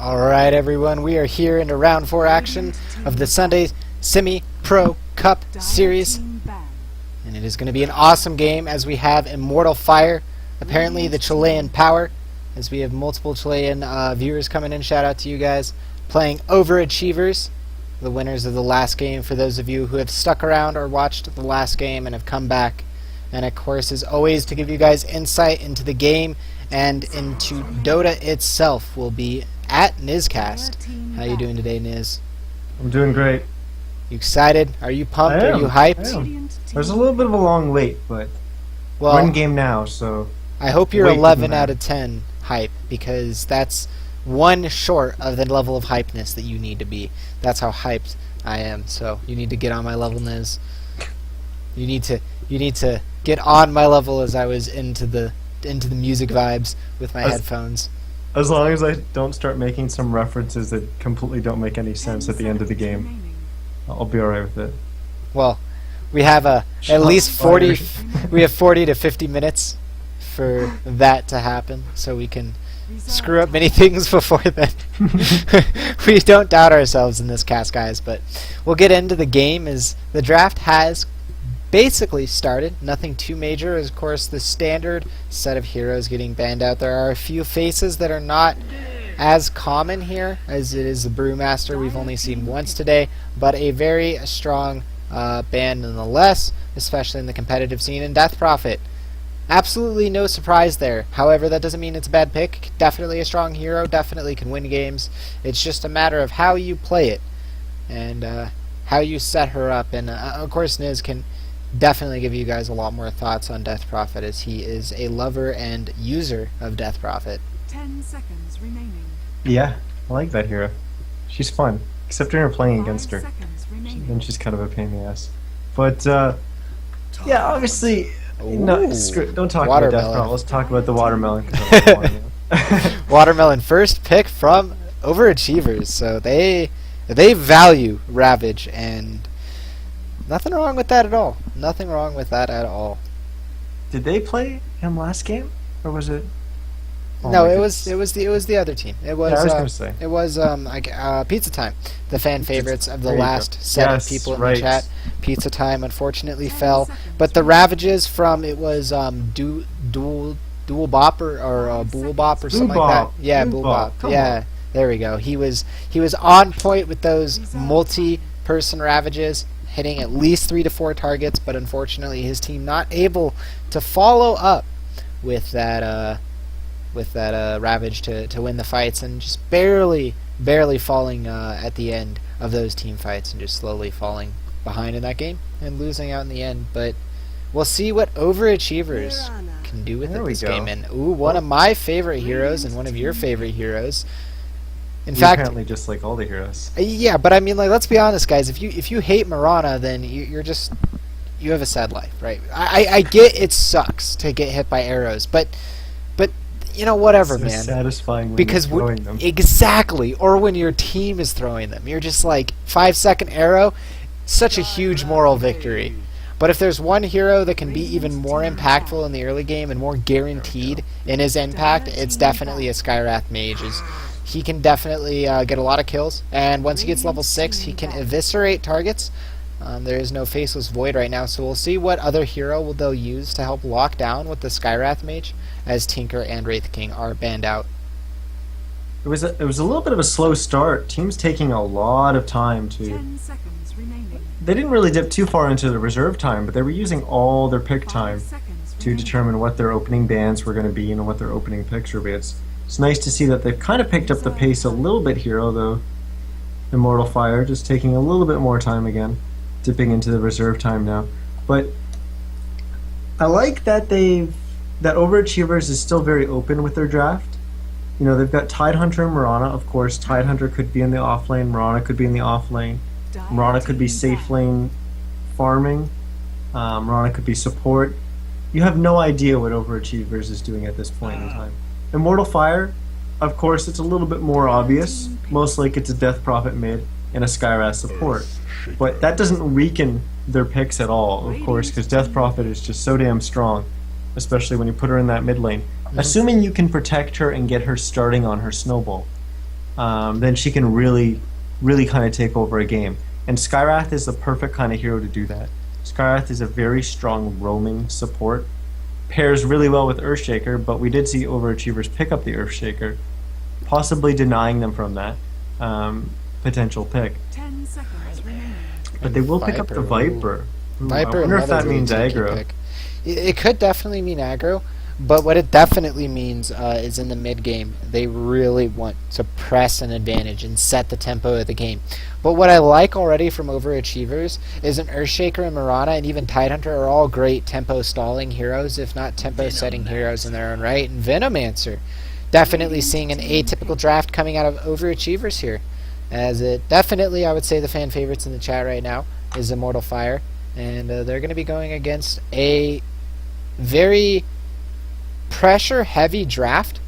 Alright everyone, we are here in round 4 action of the Sunday Semi-Pro Cup Series. And it is going to be an awesome game as we have Immortal Fire, apparently the Chilean Power, as we have multiple Chilean viewers coming in. Shout out to you guys. Playing Overachievers, the winners of the last game, for those of you who have stuck around or watched the last game and have come back. And of course, as always, to give you guys insight into the game and into Dota itself will be at Nizcast. How you doing today, Niz? I'm doing great. You excited? Are you pumped? Are you hyped? There's a little bit of a long wait, but one game now, so I hope you're 11 out of 10 hype, because that's one short of the level of hypeness that you need to be. That's how hyped I am. So you need to get on my level, Niz. You need to get on my level as I was into the music vibes with my headphones. As long as I don't start making some references that completely don't make any sense at the end of the game, I'll be alright with it. Well, we have at least 40 we have 40 to 50 minutes for that to happen, so we can screw up many things before then. We don't doubt ourselves in this cast, guys, but we'll get into the game as the draft has basically started. Nothing too major. Of course, the standard set of heroes getting banned out. There are a few faces that are not as common here as it is the Brewmaster. We've only seen once today, but a very strong ban nonetheless, especially in the competitive scene. And Death Prophet, absolutely no surprise there. However, that doesn't mean it's a bad pick. Definitely a strong hero, definitely can win games. It's just a matter of how you play it and how you set her up. And of course, Niz can definitely give you guys a lot more thoughts on Death Prophet, as he is a lover and user of Death Prophet. 10 seconds remaining. Yeah, I like that hero. She's fun, except when you're playing against her. Then she's kind of a pain in the ass. But yeah, obviously, no, don't talk about Death Prophet. Let's talk about the watermelon. Watermelon, first pick from Overachievers, so they value Ravage, and nothing wrong with that at all. Nothing wrong with that at all. Did they play him last game, or was it? Oh, no, it was the other team. It was. Yeah, I was gonna say. It was Pizza Time, the fan favorites of the last set of people in the chat. Pizza Time unfortunately fell, but the Ravages from it was Dual Bop or Bool Bop or something like that. Yeah, Bool Bop. Yeah, there we go. He was on point with those multi-person Ravages, hitting at least 3 to 4 targets, but unfortunately his team not able to follow up with that Ravage to win the fights, and just barely falling at the end of those team fights, and just slowly falling behind in that game and losing out in the end. But we'll see what Overachievers can do with it this game. And one of my favorite heroes and one of your favorite heroes. In fact, apparently just like all the heroes. Yeah, but I mean, like, let's be honest, guys. If you hate Mirana, then you have a sad life, right? I get it sucks to get hit by arrows, but you know, whatever, it's man. Satisfying when because you're throwing them. Exactly, or when your team is throwing them, you're just like 5-second arrow. Such a huge moral victory. But if there's one hero that can be even more impactful in the early game and more guaranteed in his impact, it's definitely a Skywrath Mage. He can definitely get a lot of kills, and once he gets level 6, he can eviscerate targets. There is no Faceless Void right now, so we'll see what other hero they'll use to help lock down with the Skywrath Mage, as Tinker and Wraith King are banned out. It was a little bit of a slow start. Teams taking a lot of time to. 10 seconds remaining. They didn't really dip too far into the reserve time, but they were using all their pick time to determine what their opening bans were going to be and what their opening picks would be. It's nice to see that they've kind of picked up the pace a little bit here, although Immortal Fire just taking a little bit more time again, dipping into the reserve time now. But I like that that Overachievers is still very open with their draft. You know, they've got Tidehunter and Mirana. Of course, Tidehunter could be in the off lane, Mirana could be in the off lane. Mirana could be safe lane farming. Mirana could be support. You have no idea what Overachievers is doing at this point in time. Immortal Fire, of course, it's a little bit more obvious. Most like it's a Death Prophet mid and a Skywrath support. But that doesn't weaken their picks at all, of course, because Death Prophet is just so damn strong, especially when you put her in that mid lane. Assuming you can protect her and get her starting on her snowball. then she can really, really kind of take over a game. And Skywrath is the perfect kind of hero to do that. Skywrath is a very strong roaming support. Pairs really well with Earthshaker, but we did see Overachievers pick up the Earthshaker, possibly denying them from that potential pick. 10 seconds remaining. But they will pick up the Viper. Ooh, Viper. I wonder if that another really means tricky aggro. pick. It could definitely mean aggro, but what it definitely means is in the mid game, they really want to press an advantage and set the tempo of the game. But what I like already from Overachievers is an Earthshaker and Mirana and even Tidehunter are all great tempo stalling heroes, if not tempo setting heroes in their own right. And Venomancer, definitely seeing an atypical draft coming out of Overachievers here. As it definitely, I would say the fan favorites in the chat right now is Immortal Fire. And they're going to be going against a very pressure-heavy draft.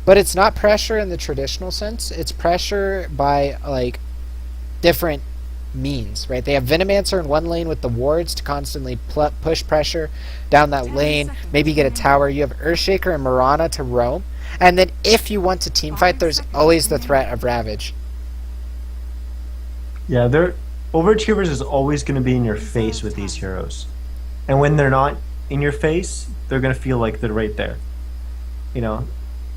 But it's not pressure in the traditional sense. It's pressure by, like, different means, right? They have Venomancer in one lane with the wards to constantly push pressure down that lane, maybe get a tower. You have Earthshaker and Mirana to roam. And then if you want to teamfight, there's always the threat of Ravage. Yeah, Overachievers is always going to be in your face with these heroes. And when they're not in your face, they're going to feel like they're right there. You know,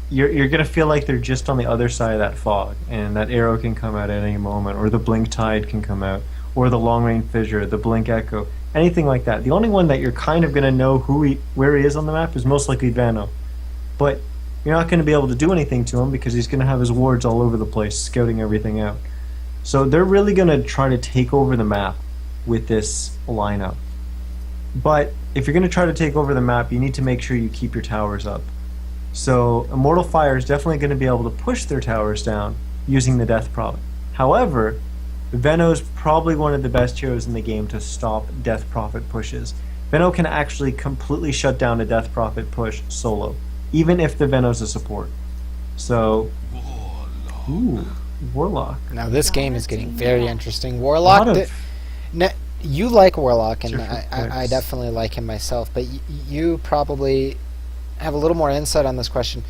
you're going to feel like they're just on the other side of that fog, and that arrow can come out at any moment, or the Blink Tide can come out, or the Long Range Fissure, the Blink Echo, anything like that. The only one that you're kind of going to know where he is on the map is most likely Vano. But you're not going to be able to do anything to him because he's going to have his wards all over the place, scouting everything out. So they're really going to try to take over the map with this lineup. But if you're going to try to take over the map, you need to make sure you keep your towers up. So Immortal Fire is definitely going to be able to push their towers down using the Death Prophet. However, Veno's probably one of the best heroes in the game to stop Death Prophet pushes. Veno can actually completely shut down a Death Prophet push solo, even if the Veno's a support. So, ooh, Warlock. Now this game is getting very interesting. Warlock, you like Warlock, and I definitely like him myself, but you probably have a little more insight on this question.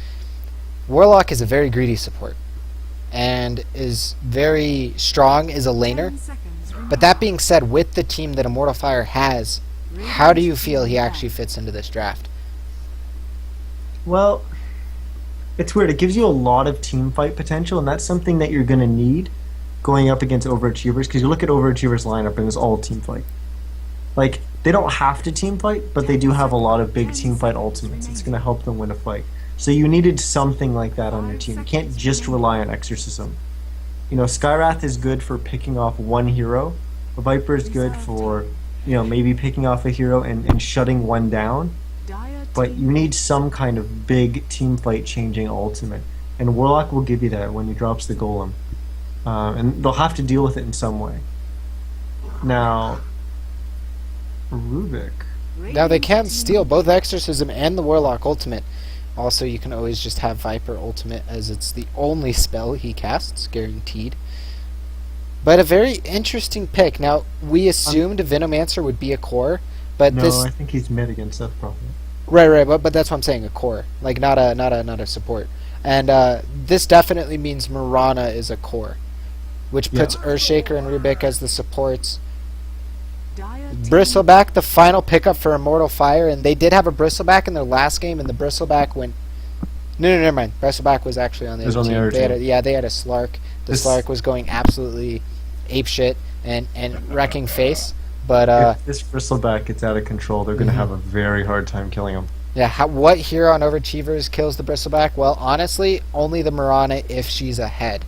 Warlock is a very greedy support and is very strong as a laner. But that being said, with the team that Immortal Fire has, how do you feel he actually fits into this draft? Well, it's weird. It gives you a lot of team fight potential, and that's something that you're going to need going up against Overachievers, because you look at Overachievers' lineup and it's all team fight. Like, they don't have to team fight, but they do have a lot of big team fight ultimates. It's going to help them win a fight. So you needed something like that on your team. You can't just rely on Exorcism. You know, Skywrath is good for picking off one hero. A Viper is good for, you know, maybe picking off a hero and shutting one down. But you need some kind of big team fight changing ultimate. And Warlock will give you that when he drops the Golem. And they'll have to deal with it in some way. Now, Rubik. Now they can steal both Exorcism and the Warlock ultimate. Also, you can always just have Viper ultimate, as it's the only spell he casts, guaranteed. But a very interesting pick. Now, we assumed Venomancer would be a core, but No, this... I think he's mid against Death Prophet. Right, but that's what I'm saying, a core. Like, not a support. And this definitely means Mirana is a core, which puts Earthshaker and Rubik as the supports. Bristleback, the final pickup for Immortal Fire, and they did have a Bristleback in their last game, and the Bristleback went... No, never mind. Bristleback was actually on the other team. They had a Slark. The Slark was going absolutely apeshit and wrecking face. But if this Bristleback gets out of control, they're going to have a very hard time killing him. Yeah, what hero on Overachievers kills the Bristleback? Well, honestly, only the Mirana if she's ahead.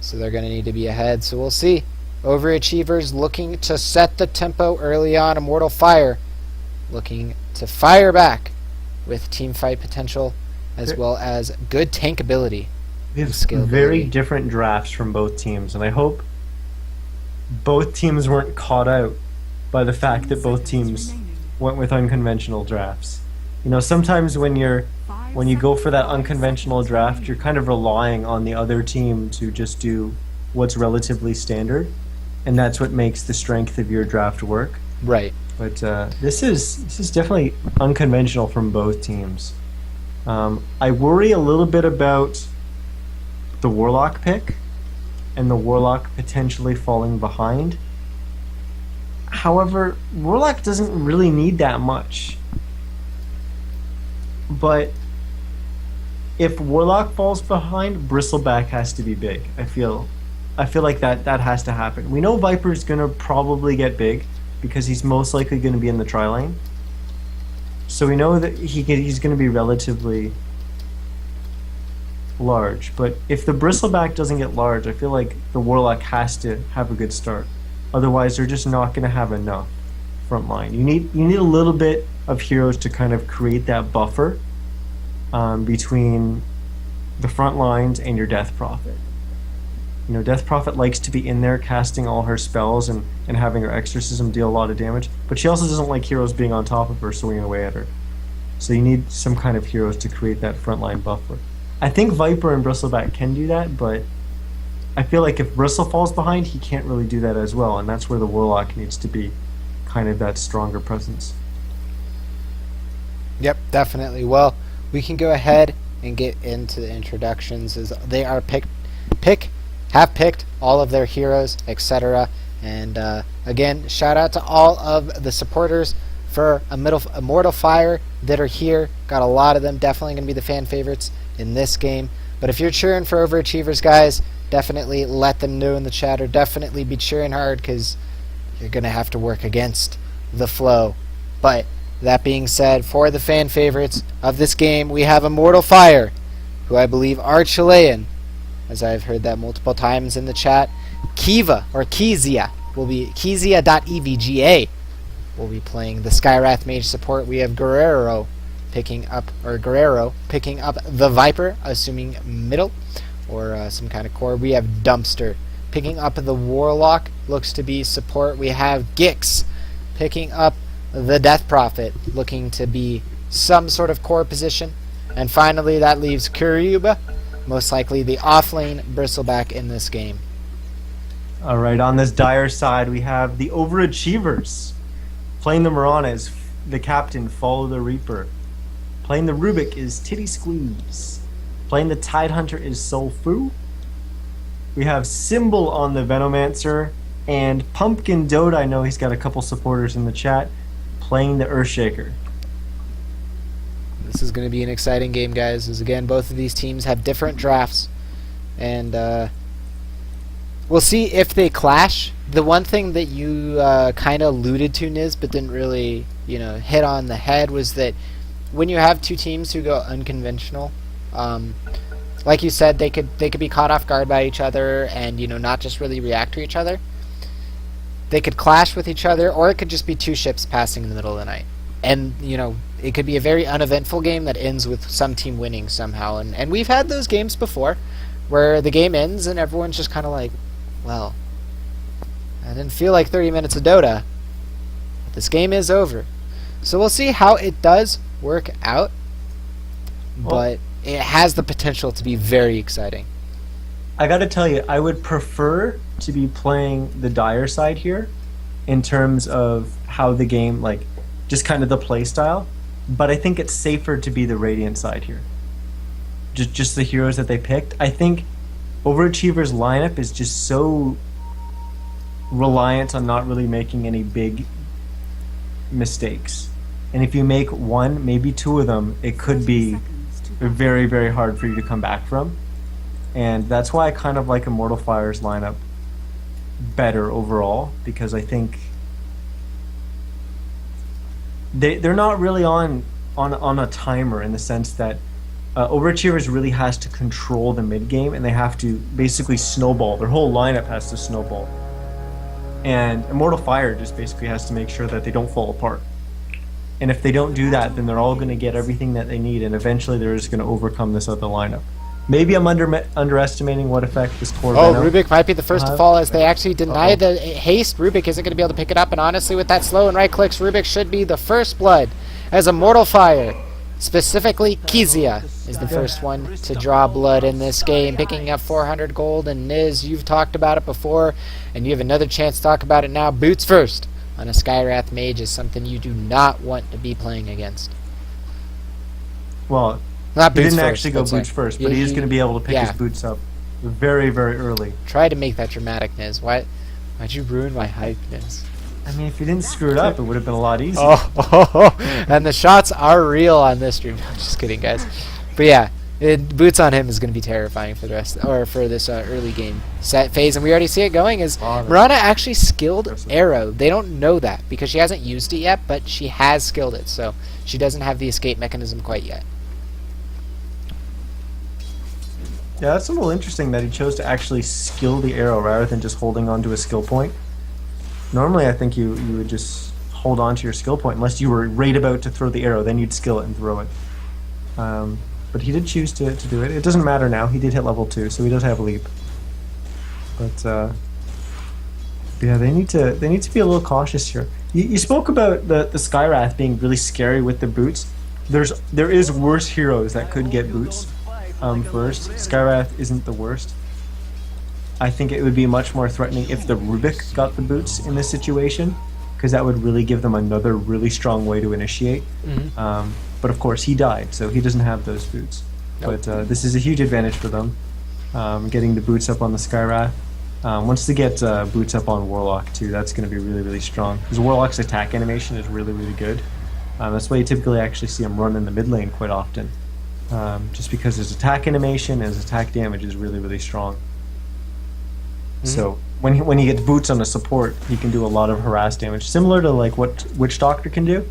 So they're going to need to be ahead, so we'll see. Overachievers looking to set the tempo early on. Immortal Fire looking to fire back with team fight potential as well as good tank ability. We have very different drafts from both teams, and I hope both teams weren't caught out by the fact that both teams went with unconventional drafts. You know, sometimes when you go for that unconventional draft, you're kind of relying on the other team to just do what's relatively standard, and that's what makes the strength of your draft work. Right. But this is definitely unconventional from both teams. I worry a little bit about the Warlock pick and the Warlock potentially falling behind. However, Warlock doesn't really need that much. But if Warlock falls behind, Bristleback has to be big. I feel like that has to happen. We know Viper's gonna probably get big because he's most likely gonna be in the tri lane. So we know that he's gonna be relatively large. But if the Bristleback doesn't get large, I feel like the Warlock has to have a good start. Otherwise, they're just not gonna have enough front line. You need a little bit of heroes to kind of create that buffer between the front lines and your Death Prophet. You know, Death Prophet likes to be in there casting all her spells and having her exorcism deal a lot of damage, but she also doesn't like heroes being on top of her, swinging away at her. So you need some kind of heroes to create that frontline buffer. I think Viper and Bristleback can do that, but I feel like if Bristle falls behind, he can't really do that as well, and that's where the Warlock needs to be kind of that stronger presence. Yep, definitely. Well, we can go ahead and get into the introductions as they are have picked all of their heroes, etc. And again, shout out to all of the supporters for Immortal Fire that are here. Got a lot of them. Definitely going to be the fan favorites in this game. But if you're cheering for overachievers, guys, definitely let them know in the chat, or definitely be cheering hard because you're going to have to work against the flow. But that being said, for the fan favorites of this game, we have Immortal Fire, who I believe are Chilean, as I've heard that multiple times in the chat. Kiva, or Kezia, will be Kezia.evga will be playing the Skywrath Mage support. We have Guerrero picking up the Viper, assuming middle or some kind of core. We have Dumpster picking up the Warlock, looks to be support. We have Gix picking up the Death Prophet, looking to be some sort of core position. And finally, that leaves Kuruba, most likely the offlane Bristleback in this game. All right, on this dire side, we have the overachievers. Playing the Mirana is the captain, Follow the Reaper. Playing the Rubik is Titty Squeeze. Playing the Tidehunter is Soulfu. We have Symbol on the Venomancer, and Pumpkin Dota, I know he's got a couple supporters in the chat, playing the Earthshaker. This is going to be an exciting game, guys, as again, both of these teams have different drafts, and we'll see if they clash. The one thing that you kind of alluded to, Niz, but didn't really, hit on the head, was that when you have two teams who go unconventional, like you said, they could be caught off guard by each other and not just really react to each other. They could clash with each other, or it could just be two ships passing in the middle of the night. And, it could be a very uneventful game that ends with some team winning somehow. And we've had those games before where the game ends and everyone's just kind of like, well, I didn't feel like 30 minutes of Dota, but this game is over. So we'll see how it does work out, but it has the potential to be very exciting. I gotta tell you, I would prefer to be playing the Dire side here in terms of how the game, just kind of the play style, but I think it's safer to be the Radiant side here. Just the heroes that they picked. I think Overachiever's lineup is just so reliant on not really making any big mistakes. And if you make one, maybe two of them, it could be very, very hard for you to come back from. And that's why I kind of like Immortal Fire's lineup better overall, because I think they're not really on a timer, in the sense that Overachievers really has to control the mid game, and they have to basically snowball. Their whole lineup has to snowball. And Immortal Fire just basically has to make sure that they don't fall apart. And if they don't do that, then they're all going to get everything that they need, and eventually they're just going to overcome this other lineup. Maybe I'm underestimating what effect this core Venom. Rubik might be the first to fall, as they actually deny the haste. Rubik isn't going to be able to pick it up, and honestly, with that slow and right clicks, Rubik should be the first blood, as Immortal Fire, specifically Kezia, is the first one to draw blood in this game, picking up 400 gold. And Niz, you've talked about it before, and you have another chance to talk about it now. Boots first on a Skywrath Mage is something you do not want to be playing against. Well, not he boots didn't first, actually go boots first, but he is going to be able to pick his boots up very, very early. Try to make that dramatic, Niz. Why'd you ruin my hype, Niz? I mean, if you didn't screw it up, it would have been a lot easier. Oh, and the shots are real on this stream. No, just kidding, guys. But yeah, boots on him is going to be terrifying for the rest, or for this early game set phase, and we already see it going. Is Mirana actually skilled arrow? They don't know that because she hasn't used it yet, but she has skilled it, so she doesn't have the escape mechanism quite yet. Yeah, that's a little interesting that he chose to actually skill the arrow rather than just holding on to a skill point. Normally, I think you would just hold on to your skill point unless you were right about to throw the arrow, then you'd skill it and throw it. But he did choose to do it. It doesn't matter now. He did hit level 2, so he does have a leap. But yeah, they need to be a little cautious here. You spoke about the Skywrath being really scary with the boots. There is worse heroes that could get boots first. Skywrath isn't the worst. I think it would be much more threatening if the Rubik got the boots in this situation, because that would really give them another really strong way to initiate. But of course, he died, so he doesn't have those boots. Nope. But this is a huge advantage for them, getting the boots up on the Skywrath. Once they get boots up on Warlock too, that's going to be really, really strong. Because Warlock's attack animation is really, really good. That's why you typically actually see him run in the mid lane quite often. Just because his attack animation and his attack damage is really, really strong. So when he gets boots on a support, he can do a lot of harass damage, similar to like what Witch Doctor can do.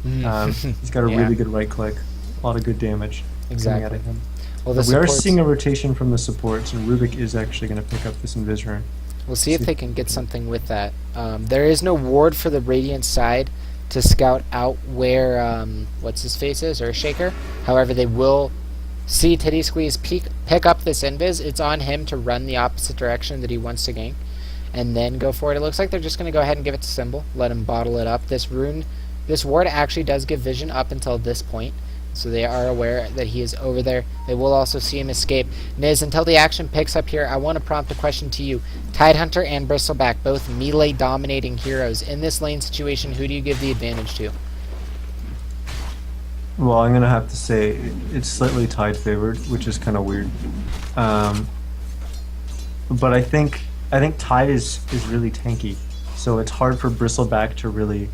He's got a really good right click, a lot of good damage coming out of him. Well, we are seeing a rotation from the supports, and Rubik is actually going to pick up this Invis. We'll see if they can get something with that. There is no ward for the Radiant side to scout out where what's his face is, Earthshaker. However, they will see Titty Squeeze pick up this Invis. It's on him to run the opposite direction that he wants to gank, and then go for it. It looks like they're just going to go ahead and give it to Symbol, let him bottle it up. This ward actually does give vision up until this point, so they are aware that he is over there. They will also see him escape. Niz, until the action picks up here, I want to prompt a question to you. Tidehunter and Bristleback, both melee dominating heroes. In this lane situation, who do you give the advantage to? Well, I'm going to have to say it's slightly Tide favored, which is kind of weird. But I think Tide is really tanky, so it's hard for Bristleback to really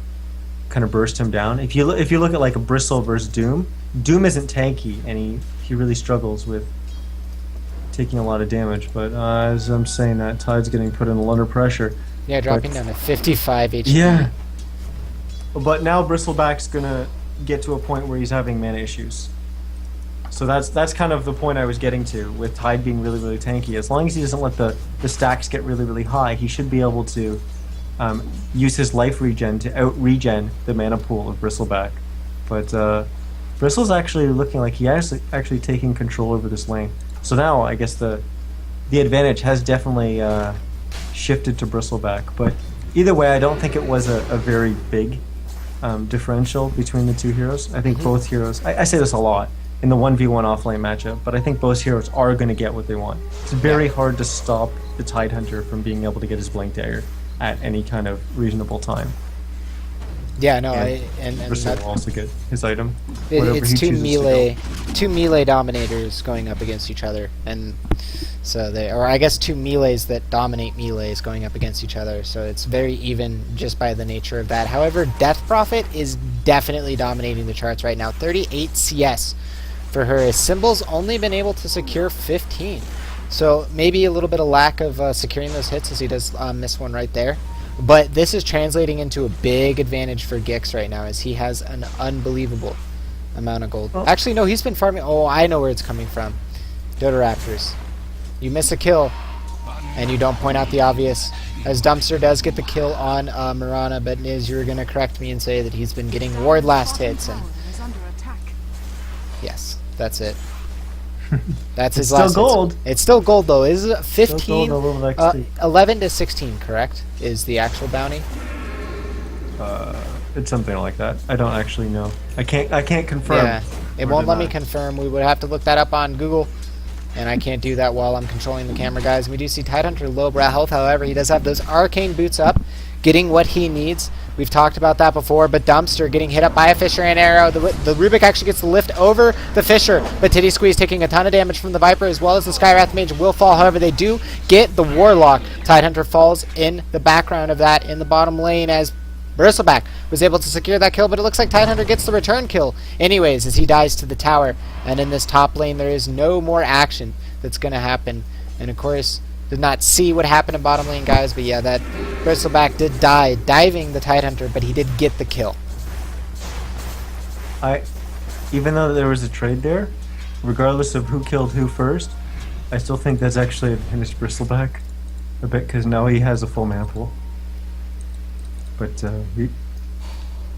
kind of burst him down. If you look at like a Bristle versus Doom, Doom isn't tanky, and he really struggles with taking a lot of damage. But as I'm saying that, Tide's getting put in a lot of pressure. Yeah, dropping down to 55 HP. Yeah. But now Bristleback's gonna get to a point where he's having mana issues. So that's kind of the point I was getting to, with Tide being really, really tanky. As long as he doesn't let the stacks get really, really high, he should be able to use his life regen to out-regen the mana pool of Bristleback. But Bristle's actually looking like he is actually taking control over this lane. So now I guess the advantage has definitely shifted to Bristleback. But either way, I don't think it was a very big differential between the two heroes. I think both heroes, I say this a lot in the 1v1 offlane matchup, but I think both heroes are going to get what they want. It's very hard to stop the Tidehunter from being able to get his Blink Dagger at any kind of reasonable time. Yeah, no, and Bristol will also get his item. It's two melee dominators going up against each other, and so I guess two melees that dominate melees going up against each other. So it's very even just by the nature of that. However, Death Prophet is definitely dominating the charts right now. 38 CS for her. His Symbol's only been able to secure 15. So maybe a little bit of lack of securing those hits, as he does miss one right there. But this is translating into a big advantage for Gix right now, as he has an unbelievable amount of gold. Actually, no, he's been farming. Oh, I know where it's coming from. Dota Raptors. You miss a kill, and you don't point out the obvious. As Dumpster does get the kill on Mirana, but Niz, you were going to correct me and say that he's been getting ward last hits. And yes, that's it. That's his last. Still gold. It's still gold though. Is it 15? Still gold, 11 to 16, correct? Is the actual bounty? It's something like that. I don't actually know. I can't confirm. Yeah, it won't let me confirm. We would have to look that up on Google, and I can't do that while I'm controlling the camera, guys. We do see Tidehunter low brow health. However, he does have those arcane boots up. getting what he needs. We've talked about that before, but Dumpster getting hit up by a Fisher and Arrow. The Rubik actually gets the lift over the Fisher, but Titty Squeeze taking a ton of damage from the Viper, as well as the Skywrath Mage will fall. However, they do get the Warlock. Tidehunter falls in the background of that in the bottom lane as Bristleback was able to secure that kill, but it looks like Tidehunter gets the return kill anyways as he dies to the tower. And in this top lane, there is no more action that's going to happen. And of course, did not see what happened in bottom lane, guys, but yeah, that Bristleback did die diving the Tidehunter, but he did get the kill. Even though there was a trade there, regardless of who killed who first, I still think that's actually advantaged Bristleback a bit, because now he has a full mantle. But a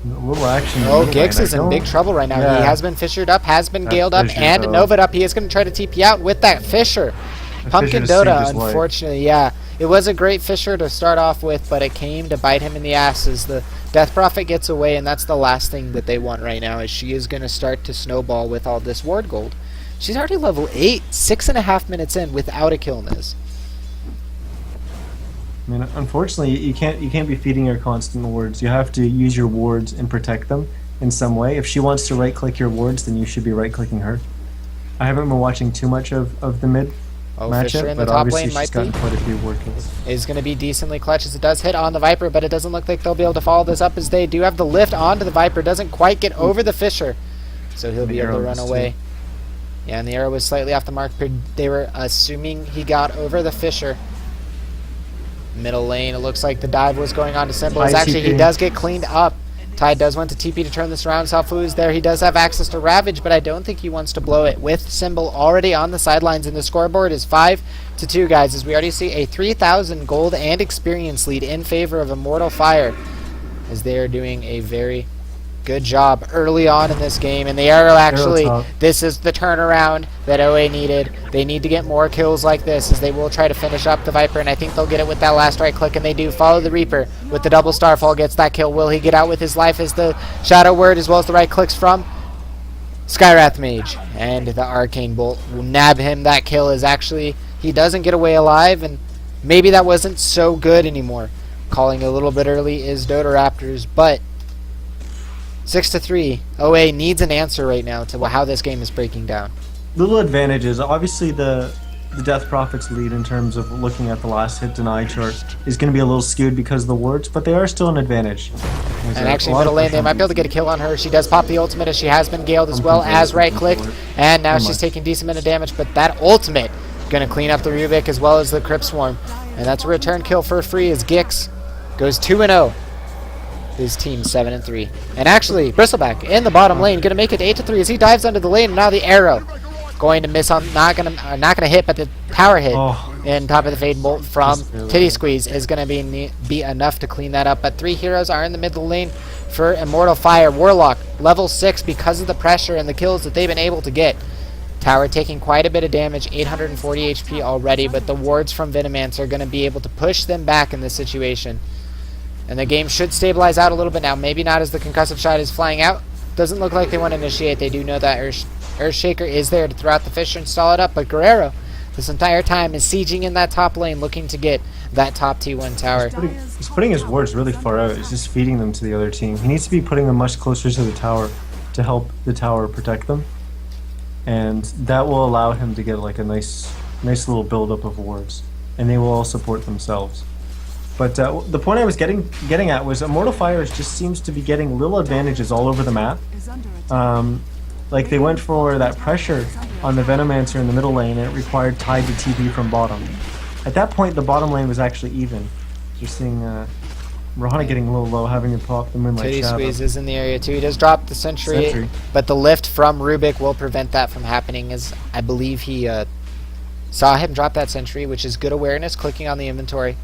little action. Oh, Gix is in big trouble right now. Yeah. He has been fissured up, has been galed up, and Nova'd up. He is going to try to TP out with that Fisher. Pumpkin Dota, unfortunately, yeah. It was a great Fisher to start off with, but it came to bite him in the ass as the Death Prophet gets away, and that's the last thing that they want right now, as she is going to start to snowball with all this ward gold. She's already level 8, 6.5 minutes in without a kill miss. I mean, unfortunately, you can't be feeding her constant wards. You have to use your wards and protect them in some way. If she wants to right-click your wards, then you should be right-clicking her. I haven't been watching too much of the mid Fisher matchup, in the but top obviously lane she's might gotten be. quite a few ward kills. Is going to be decently clutch as it does hit on the Viper, but it doesn't look like they'll be able to follow this up as they do have the lift onto the Viper. Doesn't quite get over the Fisher, so he'll be able to run away. Yeah, and the arrow was slightly off the mark. They were assuming he got over the Fisher. Middle lane, it looks like the dive was going on to Symbol. Actually, he does get cleaned up. Tide does want to TP to turn this around. Salfu is there. He does have access to Ravage, but I don't think he wants to blow it. With Symbol already on the sidelines, and the scoreboard is 5-2, guys, as we already see a 3,000 gold and experience lead in favor of Immortal Fire, as they are doing a very good job early on in this game. And the arrow, actually, this is the turnaround that OA needed. They need to get more kills like this, as they will try to finish up the Viper, and I think they'll get it with that last right click, and they do. Follow the Reaper with the double Starfall, gets that kill. Will he get out with his life as the Shadow Word, as well as the right clicks from Skywrath Mage? And the Arcane Bolt will nab him. That kill is actually, he doesn't get away alive, and maybe that wasn't so good anymore. Calling a little bit early is Dota Raptors, but 6-3. OA needs an answer right now to how this game is breaking down. Little advantages. Obviously, the Death Prophet's lead in terms of looking at the last hit deny chart is going to be a little skewed because of the wards, but they are still an advantage. And actually, middle lane, they might be able to get a kill on her. She does pop the ultimate as she has been galed, as well as right-clicked, and now she's taking decent amount of damage, but that ultimate going to clean up the Rubik as well as the Crypt Swarm. And that's a return kill for free as Gix goes 2-0. His team 7-3. And actually, Bristleback in the bottom lane, going to make it 8-3 as he dives under the lane, and now the arrow going to miss on, not gonna hit, but the power hit in top of the Fade Bolt from Titty Squeeze is going to be enough to clean that up. But 3 heroes are in the middle lane for Immortal Fire. Warlock, level 6 because of the pressure and the kills that they've been able to get. Tower taking quite a bit of damage, 840 HP already, but the wards from Venomancer are going to be able to push them back in this situation. And the game should stabilize out a little bit now. Maybe not as the concussive shot is flying out. Doesn't look like they want to initiate. They do know that Earthshaker is there to throw out the Fisher and stall it up. But Guerrero, this entire time, is sieging in that top lane, looking to get that top T1 tower. He's putting his wards really far out. He's just feeding them to the other team. He needs to be putting them much closer to the tower to help the tower protect them. And that will allow him to get like a nice little buildup of wards. And they will all support themselves. But the point I was getting at was Immortal Fire just seems to be getting little advantages all over the map. Like they went for that pressure on the Venomancer in the middle lane, and it required Tide to TP from bottom. At that point, the bottom lane was actually even. You're seeing Rahana getting a little low, having to pop the Moonlight Titty Shadow. Squeeze is in the area too. He does drop the sentry, but the lift from Rubik will prevent that from happening, as I believe he saw him drop that sentry, which is good awareness, clicking on the inventory.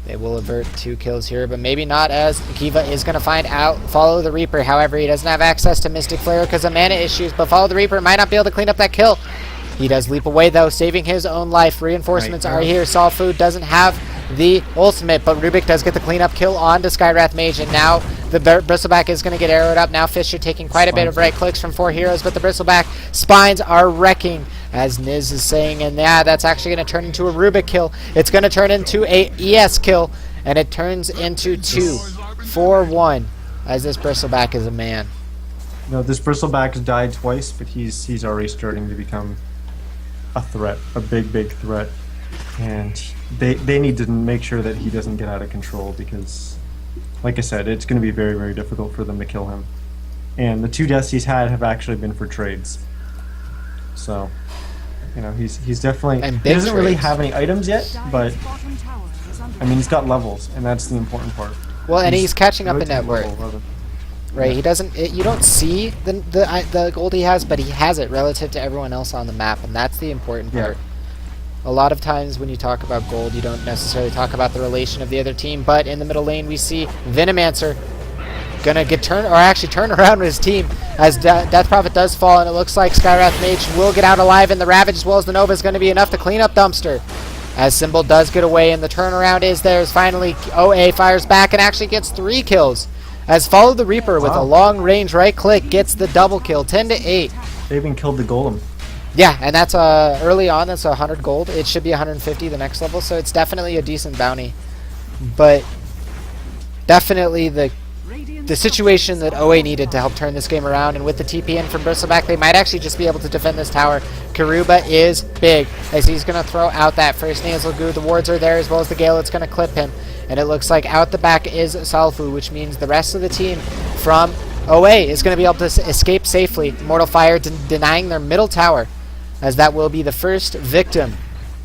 They will avert 2 kills here, but maybe not, as Kiva is going to find out. Follow the Reaper. However, he doesn't have access to Mystic Flare because of mana issues, but Follow the Reaper might not be able to clean up that kill. He does leap away, though, saving his own life. Reinforcements are here. Salfu doesn't have the ultimate, but Rubik does get the cleanup kill onto Skywrath Mage, and now the Bristleback is going to get arrowed up. Now Fisher taking quite a bit of right clicks from 4 heroes, but the Bristleback spines are wrecking, as Niz is saying, and yeah, that's actually going to turn into a Rubik kill. It's going to turn into a ES kill, and it turns into 2, 4-1, as this Bristleback is a man. No, this Bristleback has died twice, but he's already starting to become a threat, a big threat. And they need to make sure that he doesn't get out of control because, like I said, it's going to be very difficult for them to kill him. And the 2 deaths he's had have actually been for trades. So, you know, he's definitely... And he doesn't really trades. have any items yet, but, Dire's bottom tower is under I mean, he's got levels, and that's the important part. Well, and he's catching up in rotating net worth. level 11. Right, he doesn't. You don't see the gold he has, but he has it relative to everyone else on the map, and that's the important Yeah. part. A lot of times when you talk about gold, you don't necessarily talk about the relation of the other team. But in the middle lane, we see Venomancer gonna get turn around with his team as Death Prophet does fall, and it looks like Skywrath Mage will get out alive, and the Ravage as well as the Nova is going to be enough to clean up Dumpster. As Symbol does get away, and the turnaround is there. Finally, OA fires back and actually gets 3 kills. As Follow the Reaper with a long-range right-click gets the double kill, 10-8. They even killed the Golem. Yeah, and that's early on. That's 100 gold. It should be 150 the next level, so it's definitely a decent bounty. But definitely the situation that OA needed to help turn this game around, and with the TP in from Bristleback, they might actually just be able to defend this tower. Karuba is big as he's going to throw out that first Nasal Goo. The wards are there as well as the Gale. It's going to clip him. And it looks like out the back is Salfu, which means the rest of the team from OA is going to be able to escape safely. Immortal Fire denying their middle tower, as that will be the first victim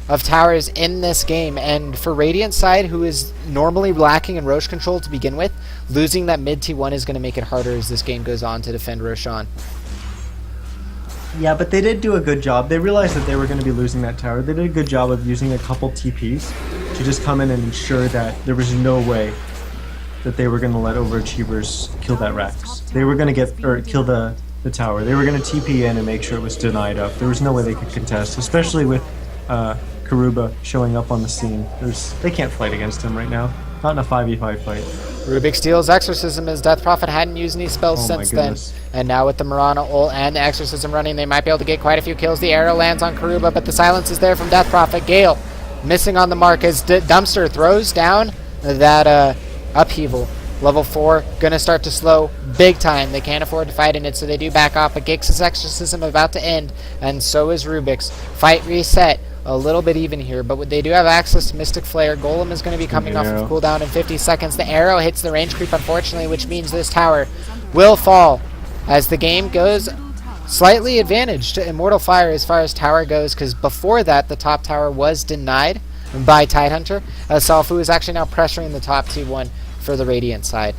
of towers in this game. And for Radiant's side, who is normally lacking in Roche control to begin with, losing that mid T1 is going to make it harder as this game goes on to defend Roshan. Yeah, but they did do a good job. They realized that they were going to be losing that tower. They did a good job of using a couple TPs to just come in and ensure that there was no way that they were going to let overachievers kill that Rax. They were going to kill the tower. They were going to TP in and make sure it was denied up. There was no way they could contest, especially with Karuba showing up on the scene. They can't fight against him right now. Not in a 5v5 fight. Rubik steals Exorcism as Death Prophet hadn't used any spells Oh my since then. goodness. And now with the Mirana ult and the Exorcism running, they might be able to get quite a few kills. The arrow lands on Karuba, but the silence is there from Death Prophet. Gale missing on the mark as Dumpster throws down that upheaval. Level 4 gonna start to slow big time. They can't afford to fight in it, so they do back off. But Gix's Exorcism about to end, and so is Rubik's. Fight reset. A little bit even here, but they do have access to Mystic Flare. Golem is going to be coming off of cooldown in 50 seconds. The arrow hits the range creep, unfortunately, which means this tower will fall as the game goes slightly advantage to Immortal Fire as far as tower goes, because before that, the top tower was denied by Tidehunter. Salfu is actually now pressuring the top T1 for the Radiant side,